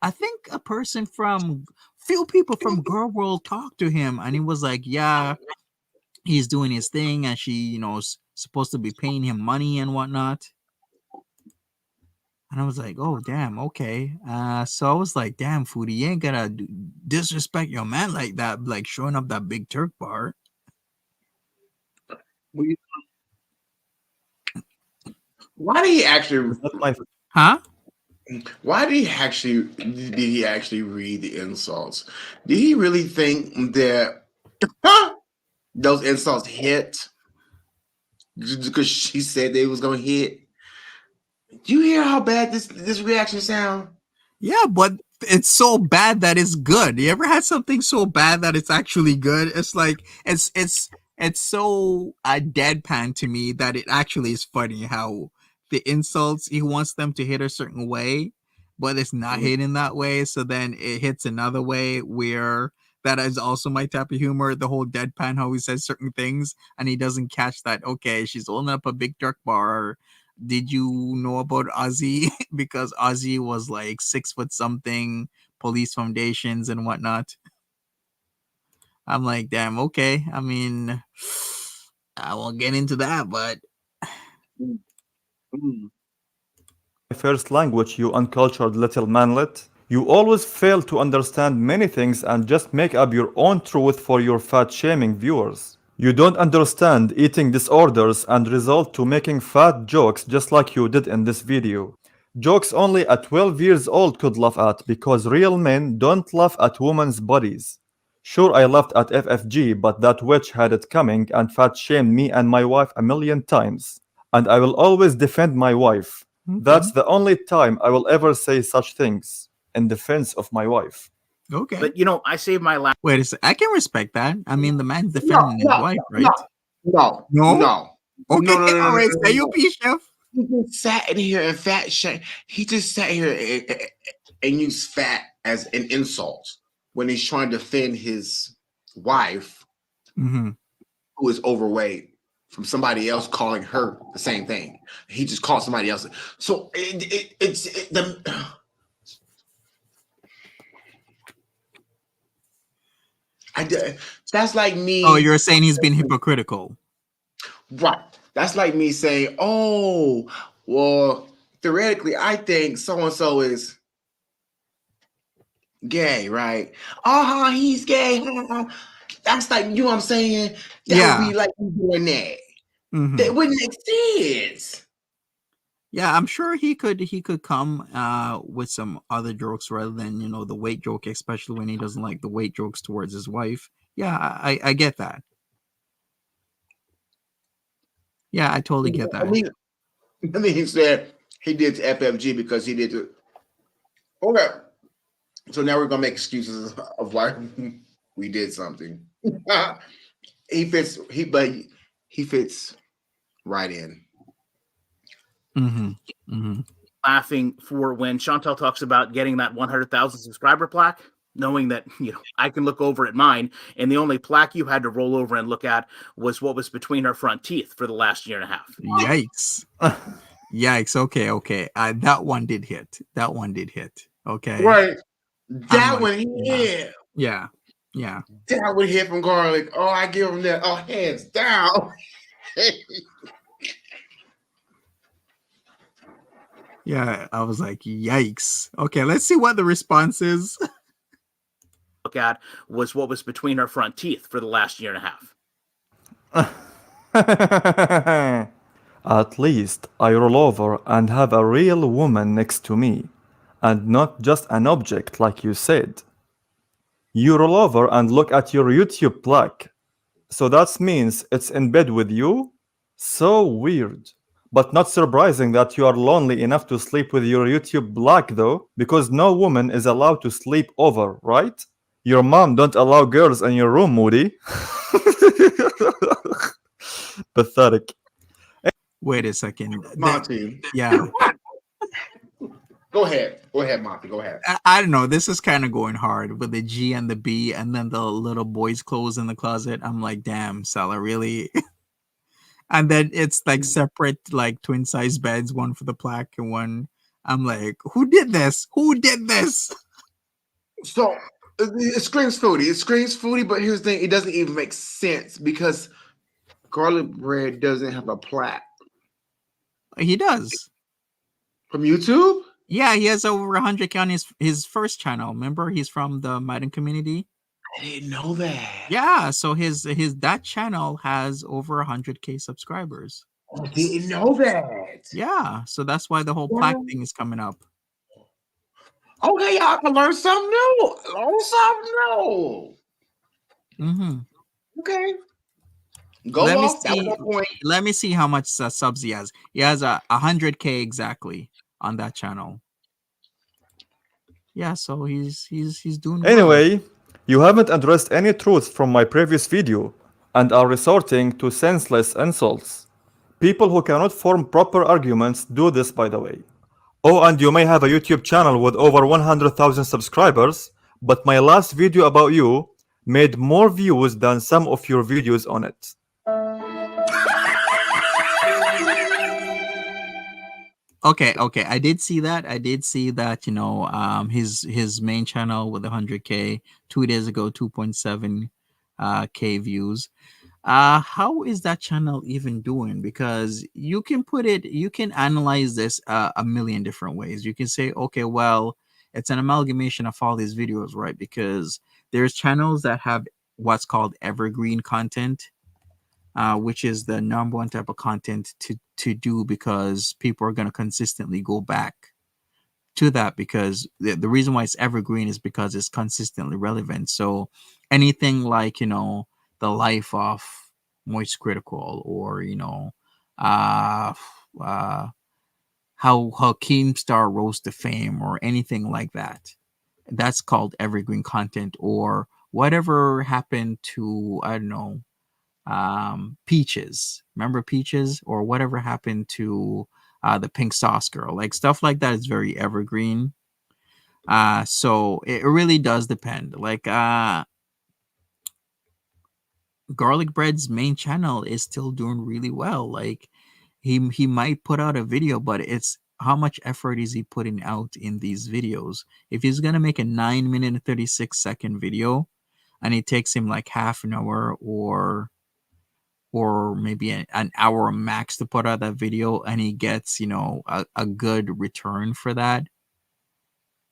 think few people from Girl World talked to him, and he was like, yeah, he's doing his thing, and she, supposed to be paying him money and whatnot. And I was like, oh damn, okay. So I was like, damn, Foodie, you ain't gonna disrespect your man like that, like showing up that Big Turk bar. Why did he actually? Huh? Why did he actually read the insults? Did he really think that those insults hit just because she said they was gonna hit? Do you hear how bad this reaction sound? Yeah, but it's so bad that it's good. You ever had something so bad that it's actually good? It's like it's so deadpan to me that it actually is funny how the insults, he wants them to hit a certain way, but it's not hitting that way. So then it hits another way where that is also my type of humor. The whole deadpan, how he says certain things and he doesn't catch that. Okay, she's holding up a Big Turk bar. Did you know about Ozzy? Because Ozzy was like 6 foot something, police foundations and whatnot. I'm like, damn, okay. I mean, I won't get into that, but first language, you uncultured little manlet. You always fail to understand many things and just make up your own truth for your fat shaming viewers. You don't understand eating disorders and result to making fat jokes just like you did in this video. Jokes only a 12 years old could laugh at because real men don't laugh at women's bodies. Sure, I laughed at FFG, but that witch had it coming and fat shamed me and my wife a million times. And I will always defend my wife. That's the only time I will ever say such things in defense of my wife. okay. But, I saved my last. Wait a second. I can respect that. I mean, the man's defending his wife, right? No. Okay, all right. Say your No. piece, chef. He just sat in here and fat shame. He just sat here and used fat as an insult when he's trying to defend his wife, who is overweight, from somebody else calling her the same thing. He just called somebody else. So that's like me. Oh, you're saying he's been hypocritical. Right. That's like me saying, oh, well, theoretically, I think so-and-so is gay, right? Oh, he's gay. That's like, you know what I'm saying? That would be like you doing that. That wouldn't make sense. Yeah, I'm sure he could come with some other jokes rather than, the weight joke, especially when he doesn't like the weight jokes towards his wife. Yeah, I get that. Yeah, I totally get that. I mean, he said he did to FFG because he did to Okay. So now we're gonna make excuses of why we did something. he fits. He fits right in. Mm-hmm. Mm-hmm. Laughing for when Chantal talks about getting that 100,000 subscriber plaque, knowing that I can look over at mine, and the only plaque you had to roll over and look at was what was between her front teeth for the last year and a half. Yikes. Yikes. Okay, okay. That one did hit. That one did hit. Okay. Right. I'm That like, one hit. yeah. Yeah. That would hit from garlic. Oh, I give him that. Oh, hands down. Yeah. I was like, yikes. Okay, let's see what the response is. Look at was what was between her front teeth for the last year and a half. At least I roll over and have a real woman next to me, and not just an object like you said. You roll over and look at your YouTube plaque. So that means it's in bed with you? So weird. But not surprising that you are lonely enough to sleep with your YouTube black though, because no woman is allowed to sleep over, right? Your mom don't allow girls in your room, Moody. Pathetic. Wait a second. Monty. Yeah. Go ahead. Go ahead, Monty. Go ahead. I don't know. This is kind of going hard with the G and the B, and then the little boys' clothes in the closet. I'm like, damn, Salah, really? And then it's like separate, like twin size beds, one for the plaque and one. I'm like, who did this? Who did this? So it screams foodie. It screams foodie, but here's the thing: it doesn't even make sense because garlic bread doesn't have a plaque He does. from YouTube. Yeah, he has over 100K on his first channel. Remember, he's from the Madden community. I didn't know that. Yeah, so his that channel has over 100K subscribers. I didn't know that. Yeah, so that's why the whole plaque thing is coming up. Okay, y'all can learn something new. Learn something new. Mm-hmm. Okay. Go Let me off. That was see. my point. Let me see how much subs he has. He has 100K exactly on that channel. Yeah, so he's doing well. Anyway, you haven't addressed any truth from my previous video and are resorting to senseless insults. People who cannot form proper arguments do this, by the way. Oh, and you may have a YouTube channel with over 100,000 subscribers, but my last video about you made more views than some of your videos on it. Okay, I did see that. I did see that, his main channel with 100K 2 days ago 2.7 K views. How is that channel even doing? Because you can analyze this a million different ways. You can say, okay, well, it's an amalgamation of all these videos, right? Because there's channels that have what's called evergreen content, which is the number one type of content to do because people are going to consistently go back to that, because the reason why it's evergreen is because it's consistently relevant. So anything like, the life of Moist Critical, or uh uh how Keemstar rose to fame, or anything like that, that's called evergreen content. Or whatever happened to, I don't know, Peaches, remember Peaches? Or whatever happened to the Pink Sauce Girl, like stuff like that is very evergreen. So it really does depend. Like Garlic Bread's main channel is still doing really well. Like he might put out a video, but it's how much effort is he putting out in these videos? If he's gonna make a 9 minute and 36-second video, and it takes him like half an hour or maybe an hour max to put out that video, and he gets a good return for that,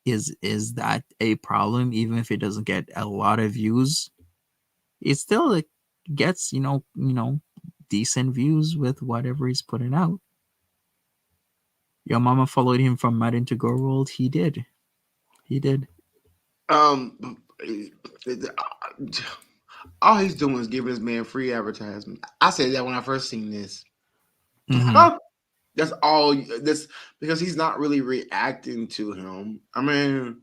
is that a problem? Even if it doesn't get a lot of views, it still like, gets decent views with whatever he's putting out. Your mama followed him from Madden to Go World. He did. Um, all he's doing is giving this man free advertisement. I said that when I first seen this. Mm-hmm. Oh, That's all. This because he's not really reacting to him. I mean,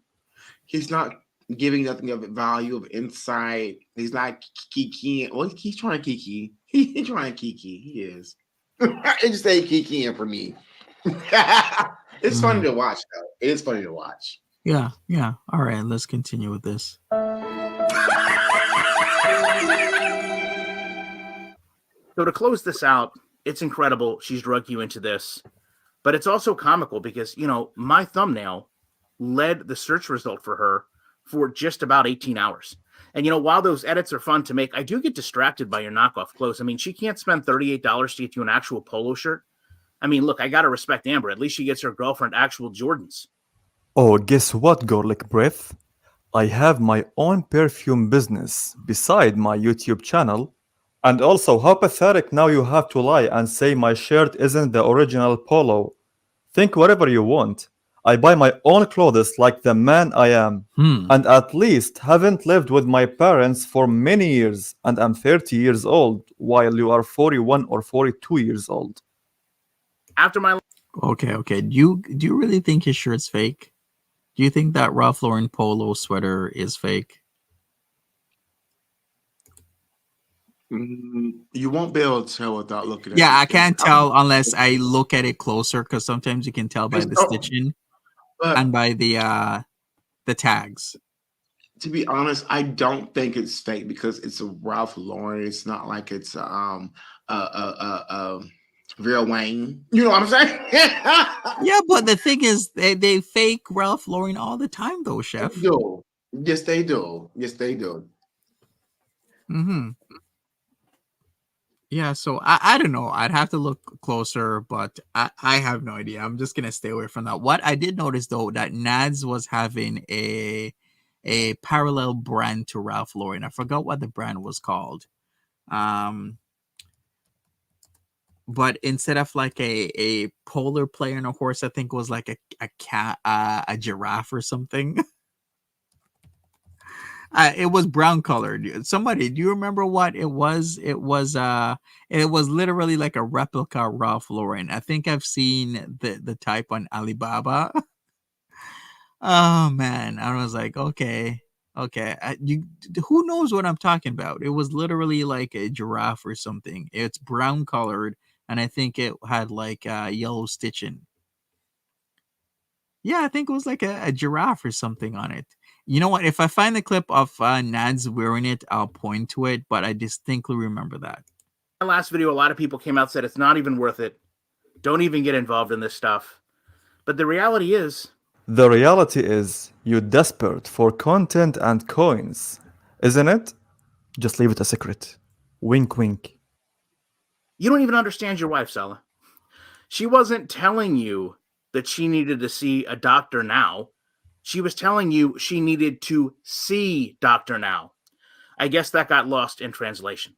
he's not giving nothing of value of insight. He's not kikiing. Well, he's trying to kiki. He's trying to kiki. He is. I just say kikiing for me. It's funny Mhm. to watch, though. It is funny to watch. Yeah, yeah. All right, let's continue with this. So to close this out, it's incredible she's drug you into this, but it's also comical because, my thumbnail led the search result for her for just about 18 hours. And, while those edits are fun to make, I do get distracted by your knockoff clothes. I mean, she can't spend $38 to get you an actual polo shirt. I mean, look, I got to respect Amber. At least she gets her girlfriend actual Jordans. Oh, guess what, Garlic Breath? I have my own perfume business beside my YouTube channel. And also, how pathetic now you have to lie and say my shirt isn't the original polo. Think whatever you want. I buy my own clothes like the man I am. Hmm. And at least haven't lived with my parents for many years and I'm 30 years old while you are 41 or 42 years old. After my Okay. Do you really think his shirt's fake? Do you think that Ralph Lauren polo sweater is fake? You won't be able to tell without looking at Yeah, the I thing. can't tell unless I look at it closer because sometimes you can tell by the Oh, stitching but and by the tags. to be honest, I don't think it's fake because it's a Ralph Lauren. It's not like it's real Wayne. You know what I'm saying? Yeah, but the thing is, they fake Ralph Lauren all the time, though, They chef. do. Yes, they do. Yes, they do. Mm-hmm. Yeah, so I don't know. I'd have to look closer, but I have no idea. I'm just gonna stay away from that. What I did notice though that Nads was having a parallel brand to Ralph Lauren. I forgot what the brand was called. Um, but instead of like a polar player and a horse, I think it was like a cat, a giraffe or something. It was brown colored. Somebody, do you remember what it was? It was literally like a replica Ralph Lauren. I think I've seen the type on Alibaba. Oh man, I was like, okay. Who knows what I'm talking about? It was literally like a giraffe or something. It's brown colored, and I think it had like yellow stitching. Yeah, I think it was like a giraffe or something on it. You know what? If I find the clip of Nads wearing it, I'll point to it, but I distinctly remember that. last video, a lot of people came out and said it's not even worth it. Don't even get involved in this stuff. But the reality is, The reality is, you're desperate for content and coins, isn't it? Just leave it a secret. Wink, wink. you don't even understand your wife, Salah. She wasn't telling you that she needed to see a doctor now. She was telling you she needed to see Dr. Now. I guess that got lost in translation.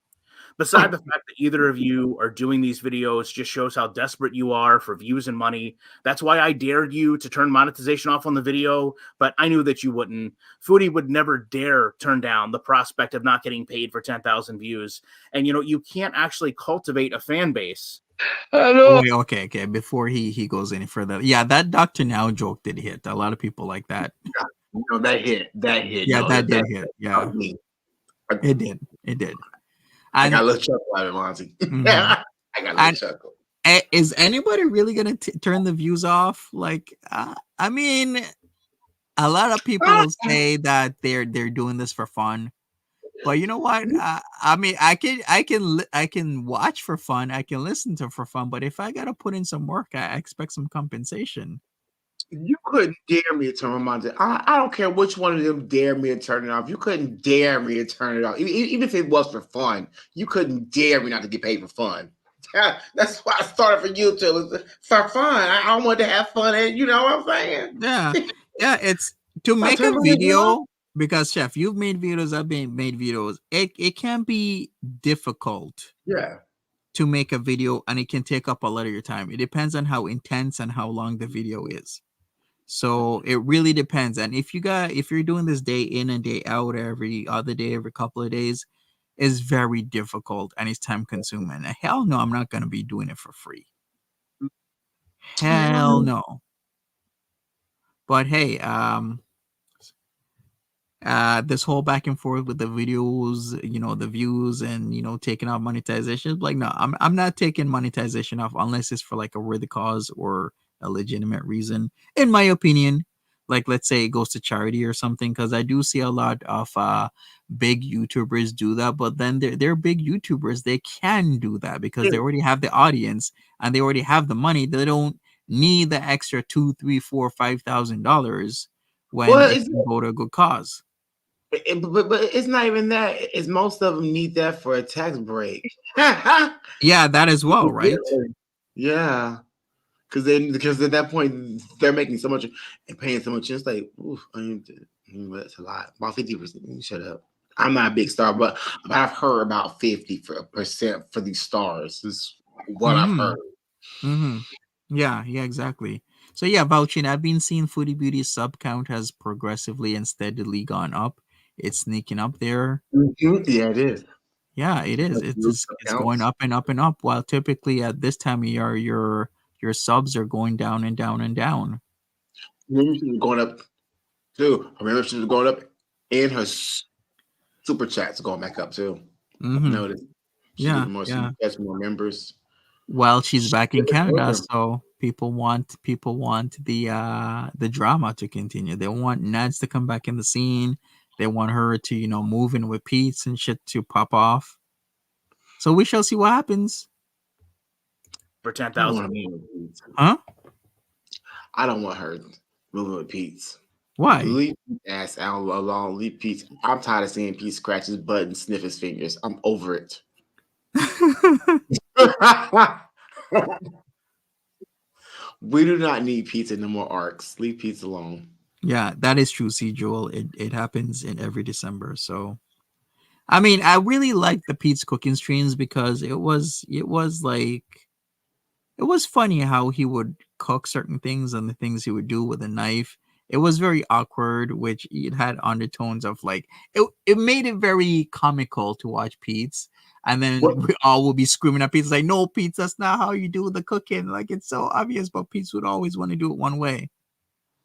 Beside the fact that either of you are doing these videos just shows how desperate you are for views and money. That's why I dared you to turn monetization off on the video, but I knew that you wouldn't. Foodie would never dare turn down the prospect of not getting paid for 10,000 views. And you can't actually cultivate a fan base. Oh, wait, okay. Before he goes any further, yeah, that Doctor Now joke did hit. A lot of people like that. You know, that hit. That hit. Yeah, No, that did that hit. that Yeah, was me. it did. I got And a little chuckle out of it, Monty. mhm. I got a little and chuckle. is anybody really gonna turn the views off? Like, I mean, a lot of people will say that they're doing this for fun, but you know what? I mean, I can watch for fun, I can listen to for fun, but if I gotta put in some work, I expect some compensation. You couldn't dare me to turn my mind. I don't care which one of them dare me to turn it off. You couldn't dare me to turn it off. Even if it was for fun, you couldn't dare me not to get paid for fun. That's why I started for YouTube. It's for fun. I want to have fun. And you know what I'm saying? Yeah, yeah. It's to I make a turn my head off. video because chef, you've made videos, I've made videos. It can be difficult Yeah. to make a video and it can take up a lot of your time. It depends on how intense and how long the video is. So it really depends. And if you're doing this day in and day out, every other day, every couple of days, is very difficult and it's time consuming. And hell no, I'm not gonna be doing it for free. Hell no. But hey, this whole back and forth with the videos, the views and taking off monetization. Like, no, I'm not taking monetization off unless it's for like a worthy cause or a legitimate reason. In my opinion, like let's say it goes to charity or something, because I do see a lot of big YouTubers do that, but then they're big YouTubers. They can do that because they already have the audience and they already have the money. They don't need the extra two, three, four, $5,000 when Well, it can go to a good cause. but it's not even that. It's most of them need that for a tax break. Yeah, that as well, right? Yeah, because at that point they're making so much and paying so much. It's like, oof, that's a lot. About 50%. Shut up. I'm not a big star, but I've heard about 50% for these stars. Is what I've Mm-hmm. heard. Mm-hmm. Yeah, exactly. So yeah, vouching. I've been seeing Foodie Beauty's sub count has progressively and steadily gone up. It's sneaking up there. Mhm. Yeah, it is. Yeah, it is. It's going Accounts. up and up and up. While typically at this time of year, your subs are going down and down and down. Membership is going up too. Her membership is going up, and her super chats going back up too. I've Mm-hmm. noticed. She's Yeah, getting more super yeah. chats, more members. Well, she's back in Canada, Program. so people want the drama to continue. They want Nads to come back in the scene. They want her to, move in with Pete's and shit to pop off. So we shall see what happens. For I don't want 10,000. to move with Pete's. Huh? I don't want her moving with Pete's. Why? Leave ass out alone. Leave Pete. I'm tired of seeing Pete scratch his butt and sniff his fingers. I'm over it. We do not need pizza no more arcs. Leave pizza alone. Yeah, that is true, see Joel. It happens in every December. So I mean, I really like the Pete's cooking streams because it was like it was funny how he would cook certain things and the things he would do with a knife. It was very awkward, which it had undertones of like it made it very comical to watch Pete's. And What? then we all would be screaming at Pete's like, no, Pete's, that's not how you do the cooking. Like it's so obvious, but Pete's would always want to do it one way.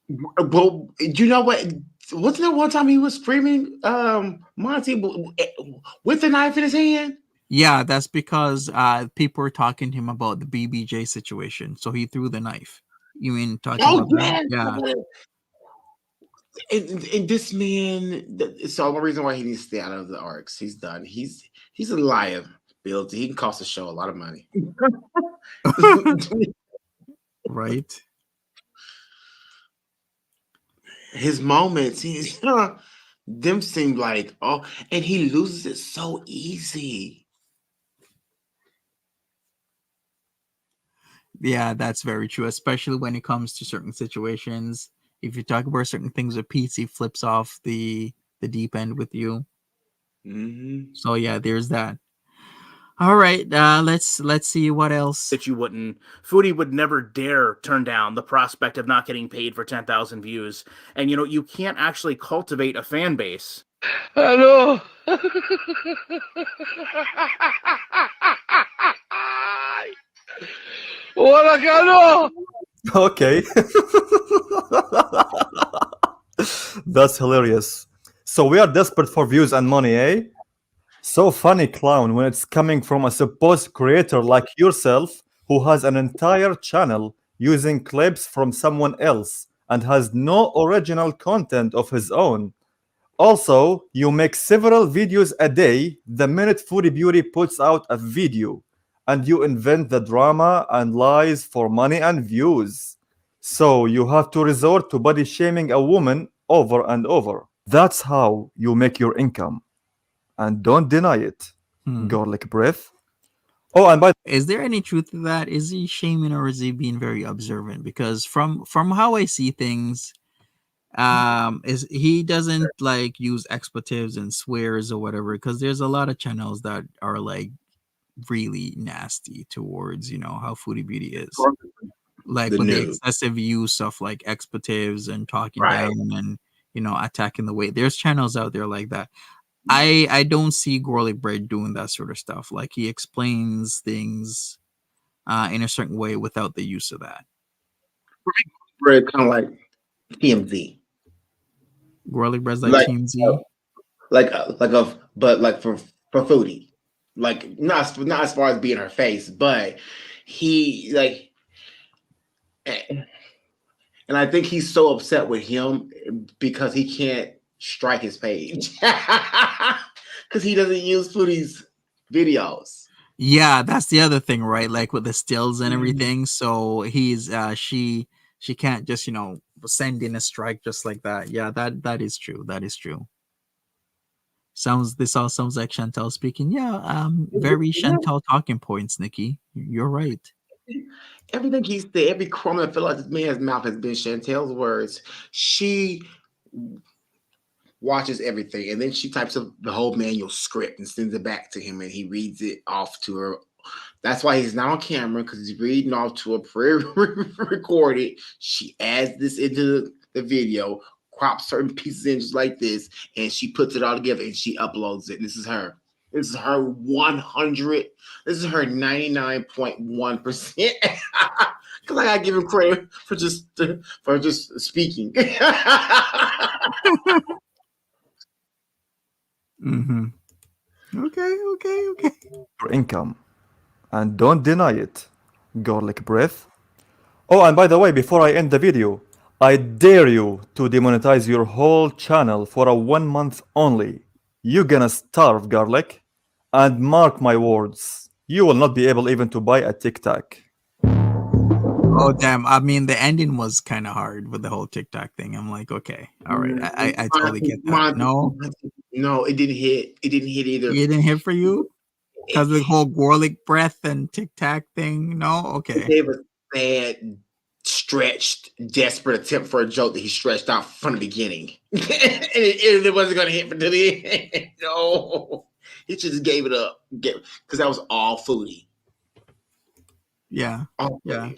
But you know what? Wasn't there one time he was screaming, Monty, with the knife in his hand? Yeah, that's because people were talking to him about the BBJ situation. So he threw the knife. You mean talking Oh about that? yes. Yeah. And this man, so the reason why he needs to stay out of the arcs, he's done. He's a liability. He can cost the show a lot of money. Right. His moments, them seem like and he loses it so easy. Yeah, that's very true, especially when it comes to certain situations. If you talk about certain things with Pete, he flips off the deep end with you. Mm-hmm. So yeah, there's that. All right, let's see what else. That you wouldn't, Foodie would never dare turn down the prospect of not getting paid for 10,000 views. And you can't actually cultivate a fan base. Hello. Hola, Carlos. Okay. That's hilarious. So we are desperate for views and money, eh? So funny, clown, when it's coming from a supposed creator like yourself who has an entire channel using clips from someone else and has no original content of his own. Also, you make several videos a day the minute Foodie Beauty puts out a video, and you invent the drama and lies for money and views. So you have to resort to body shaming a woman over and over. That's how you make your income. And don't deny it. Hmm. Garlic breath. Oh, and by Is there any truth to that? Is he shaming or is he being very observant? Because from how I see things, is he doesn't like use expletives and swears or whatever, because there's a lot of channels that are like really nasty towards how Foodie Beauty is, like The with the new excessive use of like expletives and talking right. down and attacking the weight. There's channels out there like that. I don't see Gorlick Bread doing that sort of stuff. Like he explains things in a certain way without the use of that. Bread kind of like TMZ, Garlic bread's like like TMZ. but like for foodie, like not as far as being her face, but he like, and I think he's so upset with him because he can't strike his page because he doesn't use foodie's videos. Yeah, that's the other thing, right? Like with the stills and Mhm. everything. So he's she can't just, send in a strike just like that. Yeah, that is true. That is true. This all sounds like Chantel speaking. Yeah, very Chantel talking points, Nikki. You're right. Everything he said, every crumb that fell out this man's mouth has been Chantel's words. She watches everything, and then she types up the whole manual script and sends it back to him, and he reads it off to her. That's why he's not on camera, because he's reading off to a pre-recorded. She adds this into the video, crops certain pieces in just like this, and she puts it all together and she uploads it. And this is her. This is her 100. This is her 99.1%. Because I gotta give him credit for just speaking. Mm-hmm. Okay. Your income. And don't deny it. Garlic breath. Oh, and by the way, before I end the video, I dare you to demonetize your whole channel for a 1 month only. You're gonna starve, Garlic. And mark my words, you will not be able even to buy a Tic Tac. Oh damn! I mean, the ending was kind of hard with the whole TikTok thing. I'm like, okay, all right, I totally get that. No, No, it didn't hit. It didn't hit either. it didn't hit for you It, because the whole garlic breath and TikTok thing. No, it okay, gave a sad, stretched, desperate attempt for a joke that he stretched out from the beginning, and it wasn't going to hit until the end. No, he just gave it up because that was all foodie. yeah, All yeah. foodie.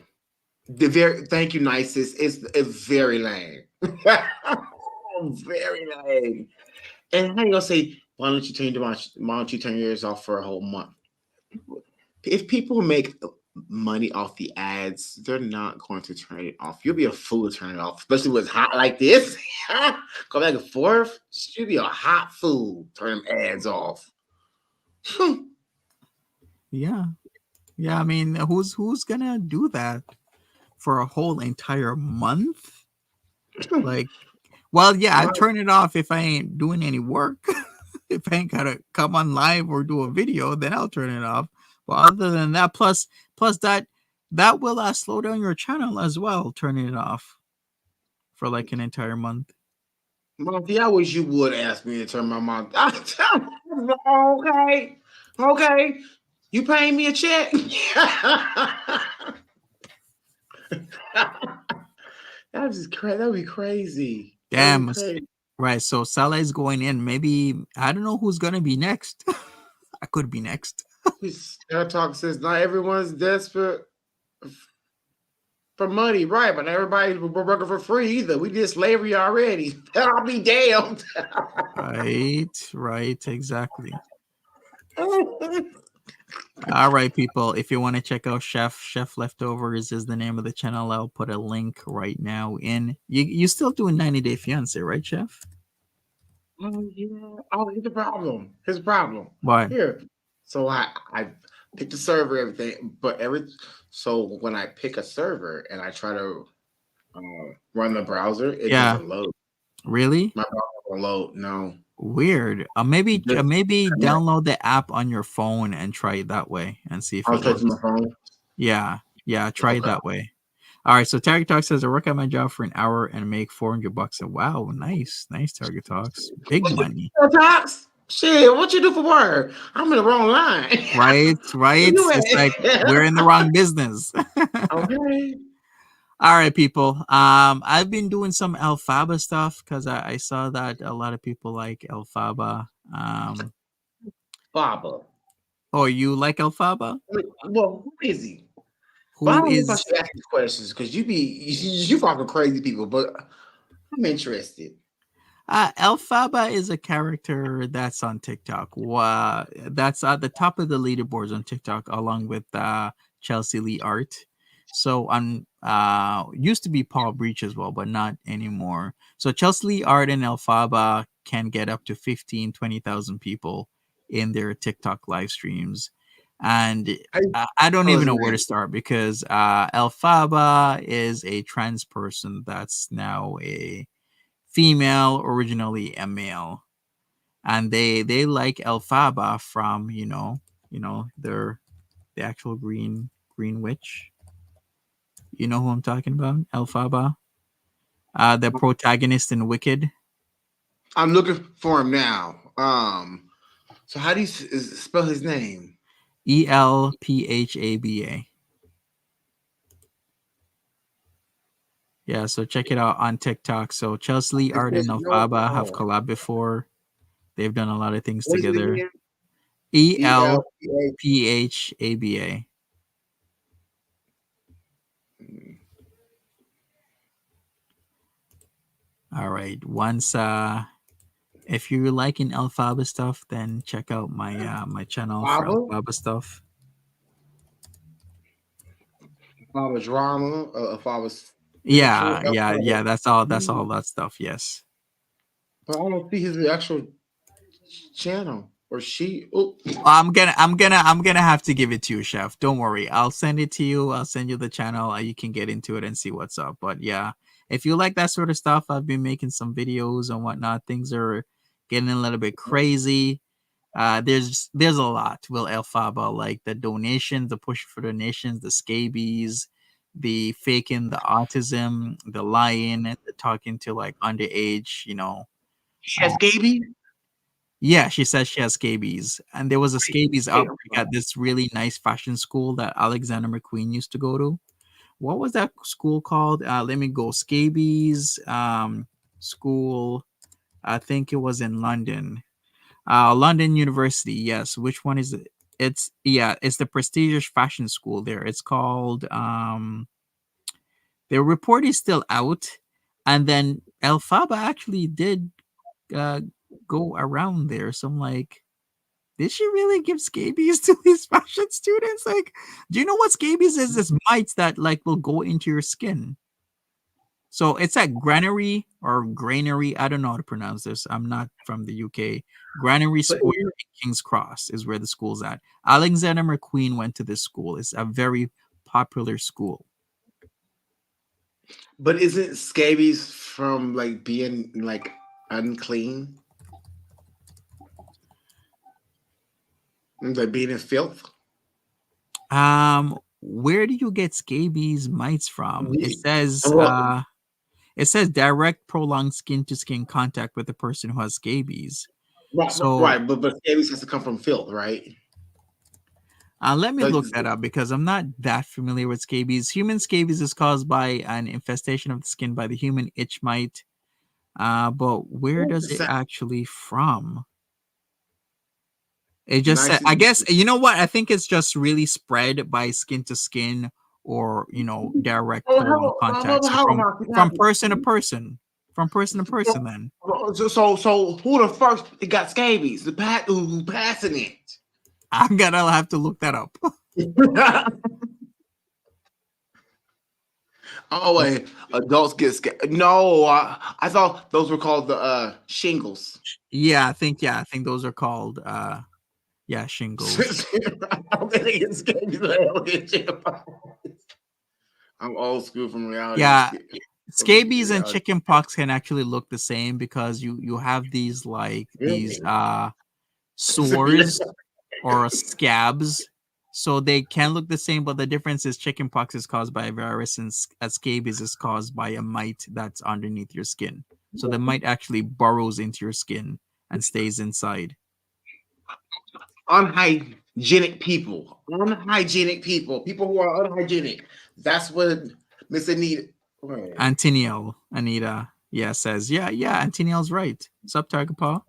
The very thank you, nicest. It's very lame. Very lame. And how you gonna say, why don't you turn yours off for a whole month? If people make money off the ads, they're not going to turn it off. You'll be a fool to turn it off, especially when it's hot like this. Go back and forth. You'll be a hot fool. Turn them ads off. Yeah. Yeah, I mean, who's gonna do that for a whole entire month? Like, well, yeah, I'd turn it off if I ain't doing any work. If I ain't gotta come on live or do a video, then I'll turn it off. But other than that, plus that will slow down your channel as well, turning it off for like an entire month. Monty, I wish you would ask me to turn my mouth. Okay, okay. You paying me a check? That was just crazy. That would be crazy. That would be Damn. crazy. Right. So Salah is going in. Maybe I don't know who's gonna be next. I could be next. Her talk says not everyone's desperate for money, right? But everybody's working for free either. We did slavery already. I'll be damned. Right. Exactly. All right, people. If you want to check out Chef Leftovers is the name of the channel. I'll put a link right now in. You still doing 90 Day Fiance, right, Chef? Oh yeah. Oh, here's the problem. Here's the problem. Why? Here. So I picked the server, everything, but so when I pick a server and I try to run the browser, it Yeah. doesn't load. Really? My browser won't load. No. Weird. Maybe Just maybe connect. download the app on your phone and try it that way and see if I'll it straight to my works. phone. Yeah. Try it Okay. that way. All right. So Target Talk says I work at my job for an hour and make $400. Wow, nice, Target Talks, big What you money. Talks? Shit, what you do for work? I'm in the wrong line. Right. Where you It's like at? we're in the wrong business. Okay. All right, people. I've been doing some Alfaba stuff because I saw that a lot of people like Alfaba. Baba. Oh, you like Alfaba? Well, who is he? But I Who don't know if I is should ask these questions because you fucking crazy people, but I'm interested. Alfaba is a character that's on TikTok. That's at the top of the leaderboards on TikTok, along with Chelsea Lee Art. So on used to be Paul Breach as well, but not anymore. So Chelsea Art and Elphaba can get up to 15, 20,000 people in their TikTok live streams. And How you I don't spell even his know where to name? start because Elphaba is a trans person that's now a female, originally a male. And they like Elphaba from, their the actual green witch. You know who I'm talking about? Elphaba, the protagonist in Wicked. I'm looking for him now. So how do you spell his name? Elphaba. Yeah, so check it out on TikTok. So Chelsea It Art says and no. Elphaba have Oh, collabed before. They've done a lot of things what is it together. again? E E L L P A. P H A B A. All right. Once if you're liking Elphaba stuff, then check out my channel for Fava, Elphaba stuff. Fava drama, Fava spiritual, Yeah, yeah, Fava. yeah. That's all that stuff. Yes. But I don't see his actual channel or she. Oh, I'm gonna have to give it to you, Chef. Don't worry. I'll send it to you. I'll send you the channel. You can get into it and see what's up. But yeah, if you like that sort of stuff, I've been making some videos and whatnot. Things are getting a little bit crazy. There's a lot. Will Elphaba like the donations, the push for donations, the scabies, the faking the autism, the lying, the talking to like underage, she uh, has scabies. yeah, she says she has scabies. And there was a scabies Hey, outbreak at this really nice fashion school that Alexander McQueen used to go to. What was that school called? Let me go. Scabies school. I think it was in London. London University. Yes. Which one is it? It's the prestigious fashion school there. It's called the report is still out. And then Elphaba actually did uh go around there. So I'm like, did she really give scabies to these fashion students? Like, do you know what scabies is? It's mites that like will go into your skin. So it's at Granary or Granary. I don't know how to pronounce this. I'm not from the UK. Granary But Square in King's Cross is where the school's at. Alexander McQueen went to this school. It's a very popular school. but isn't scabies from like being like unclean, like being in filth? Where do you get scabies mites from? It We- says Well, direct prolonged skin to skin contact with the person who has scabies. right, So but scabies has to come from filth, right? let me Like, look that up because I'm not that familiar with scabies. Human scabies is caused by an infestation of the skin by the human itch mite. But where does it actually from? It just said, nice. I guess, you know what? I think it's just really spread by skin to skin or, direct Oh, prolonged contact. So how from person to person, from person to person then. so who the first that got scabies? The who passing it? I'm gonna have to look that up. Oh wait, adults get scared. No, I thought those were called the shingles. I think those are called shingles. They get scabies. I'm old school from reality. Yeah, From scabies and reality. chickenpox can actually look the same because you have these like these Really? sores or scabs, so they can look the same, but the difference is chickenpox is caused by a virus and scabies is caused by a mite that's underneath your skin. So the mite actually burrows into your skin and stays inside. Unhygienic people. Unhygienic people. People who are unhygienic. That's what Miss Anita. Wait. Antiniel, Anita, says, Antiniel's right. What's up, Tiger Paw?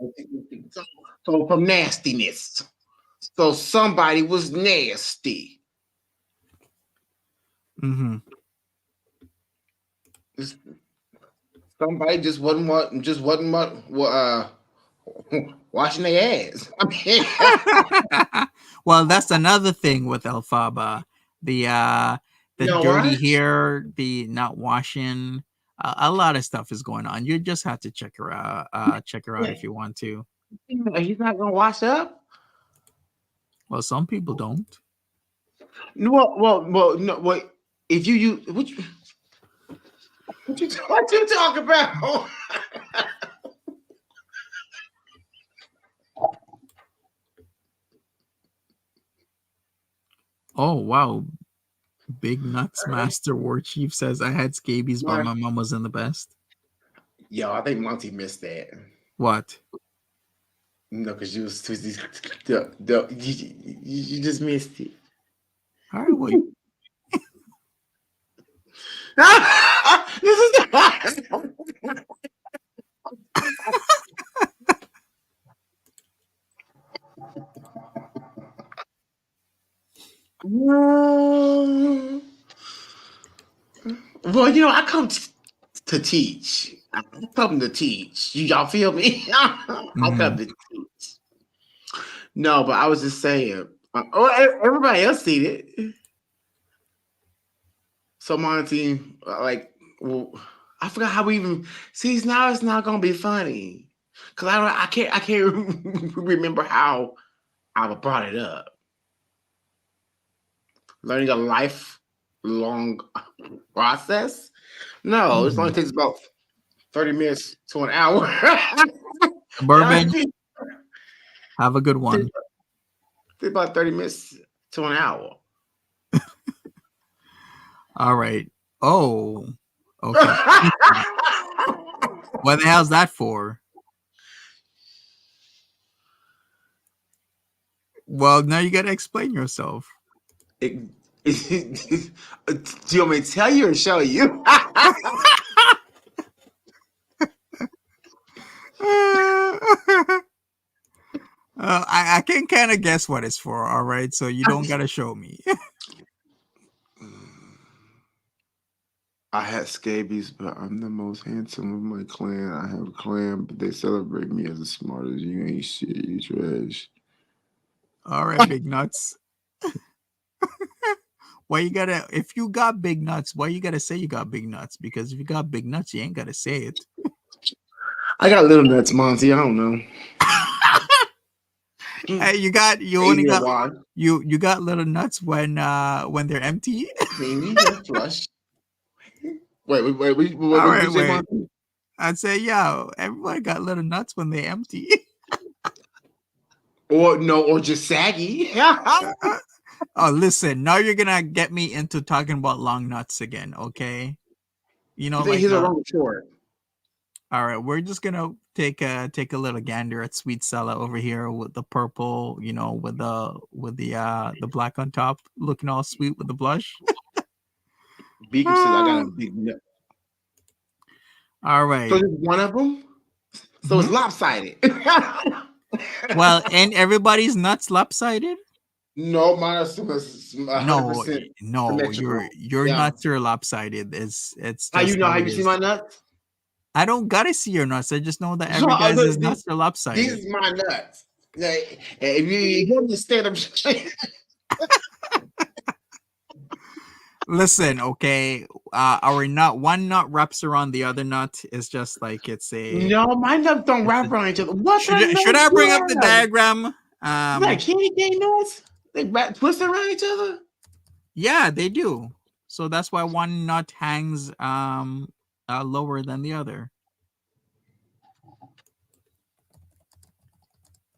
So, so from nastiness. So somebody was nasty. Mm-hmm. Somebody just wasn't washing their ass. I mean, Well, that's another thing with Elphaba. The the You know dirty why? hair, the not washing. A lot of stuff is going on. You just have to check her out. Check her out Yeah. if you want to. He's not gonna wash up. Well, some people don't. No, well. No, wait. If you use what you talking about? Oh wow, Big Nuts Master War Chief says I had scabies, but my mom wasn't the best. Yo, I think Monty missed that. What? No, because you was twisted. You just missed it. All right, well, This is the Well, I come to teach. I come to teach. Y'all feel me? I come to teach. No, but I was just saying. Everybody else seen it. So Monty, well, I forgot how we even see. Now it's not gonna be funny because I can't remember how I brought it up. Learning a lifelong process. No, it only takes about 30 minutes to an hour. Bourbon, have a good one. Take about 30 minutes to an hour. All right. Oh, okay. What the hell's that for? Well, now you gotta explain yourself. Do you want me to tell you or show you? I can kind of guess what it's for. All right, so you don't gotta show me. I had scabies, but I'm the most handsome of my clan. I have a clan, but they celebrate me as the smartest. You ain't shit, you trash. All right, big nuts. Why you gotta? If you got big nuts, why you gotta say you got big nuts? Because if you got big nuts, you ain't gotta say it. I got little nuts, Monty. I don't know. Hey, you only got you got little nuts when they're empty. Maybe they're flush. Wait, All what did you right, say, wait. Monty? I'd say yeah, everybody got little nuts when they're empty. Or no, or just saggy. Oh, listen, now you're gonna get me into talking about long nuts again, okay? You know, like He's a wrong short. all right, we're just gonna take a little gander at Sweet Salah over here with the purple, with the black on top, looking all sweet with the blush. Beaker says I got a big nut. All right. So just one of them. So it's lopsided. Well, and everybody's nuts lopsided. No, mine are 100% No, symmetrical. your Yeah. nuts are lopsided. It's How you just know? how How it you see is. my nuts? I don't gotta see your nuts. I just know that So, every guy's look, nuts are These lopsided. is my nuts. Like, if you understand, I'm saying. Listen, okay. Our nut, one nut wraps around the other nut. Is just like it's a. No, my nuts don't wrap around each other. What Should I bring up the diagram? Like candy cane nuts? They twist around each other? Yeah, they do. So that's why one nut hangs lower than the other.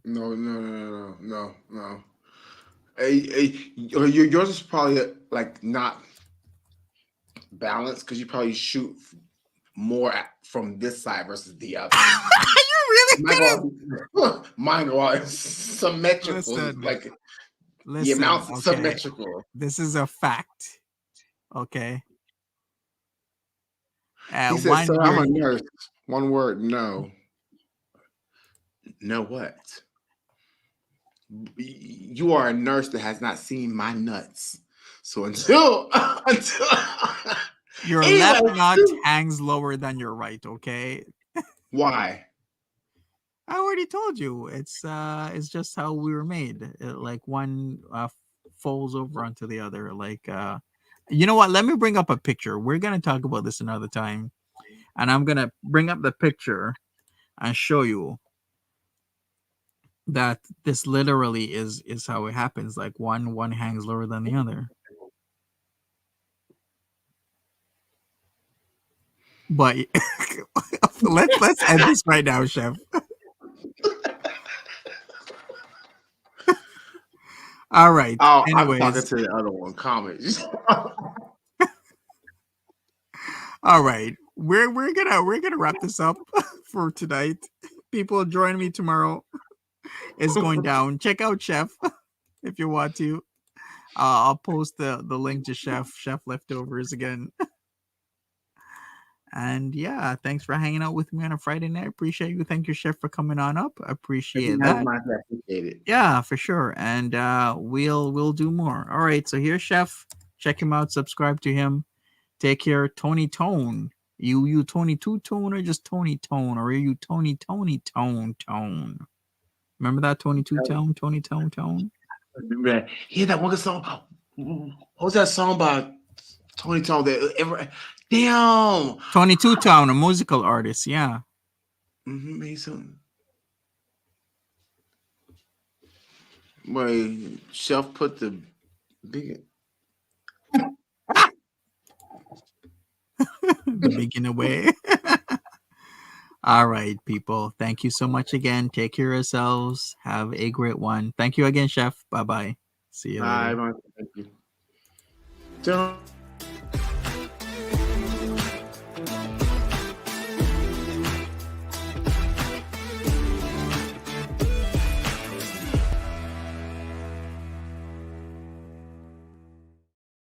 No. Yours is probably like not balanced because you probably shoot more from this side versus the other. You really Mine are symmetrical. Listen. The amount's Okay. symmetrical. This is a fact. Okay. He said, "Sir, I'm a nurse." One word, no. No what? You are a nurse that has not seen my nuts. So until your anyway, left nut hangs lower than your right, okay? Why? I already told you. It's just how we were made. Like one folds over onto the other. Like You know what? Let me bring up a picture. We're gonna talk about this another time, and I'm gonna bring up the picture and show you that this literally is how it happens. Like one hangs lower than the other. But let's end this right now, Chef. All right. Oh, I'm talking Anyways, to the other one. Comments. all right. We're gonna wrap this up for tonight. People join me tomorrow. It's going down. Check out Chef if you want to. I'll post the link to Chef Leftovers again. And yeah, thanks for hanging out with me on a Friday night. Appreciate you. Thank you, Chef, for coming on up. Appreciate That was that. my appreciate it. Yeah, for sure. And we'll do more. All right. So here's Chef. Check him out. Subscribe to him. Take care, Tony Tone. You Tony Two Tone or just Tony Tone, or are you Tony Tone? Remember that Tony Two Tone, Tony Tone? Remember that? He had that one good song. What was that song by Tony Tone? Damn. Tony Two Tone, a musical artist. Yeah. Maybe something. Wait, Chef put the big. The big in a way. All right, people. Thank you so much again. Take care of yourselves. Have a great one. Thank you again, Chef. Bye bye. See you later. Bye. Thank you.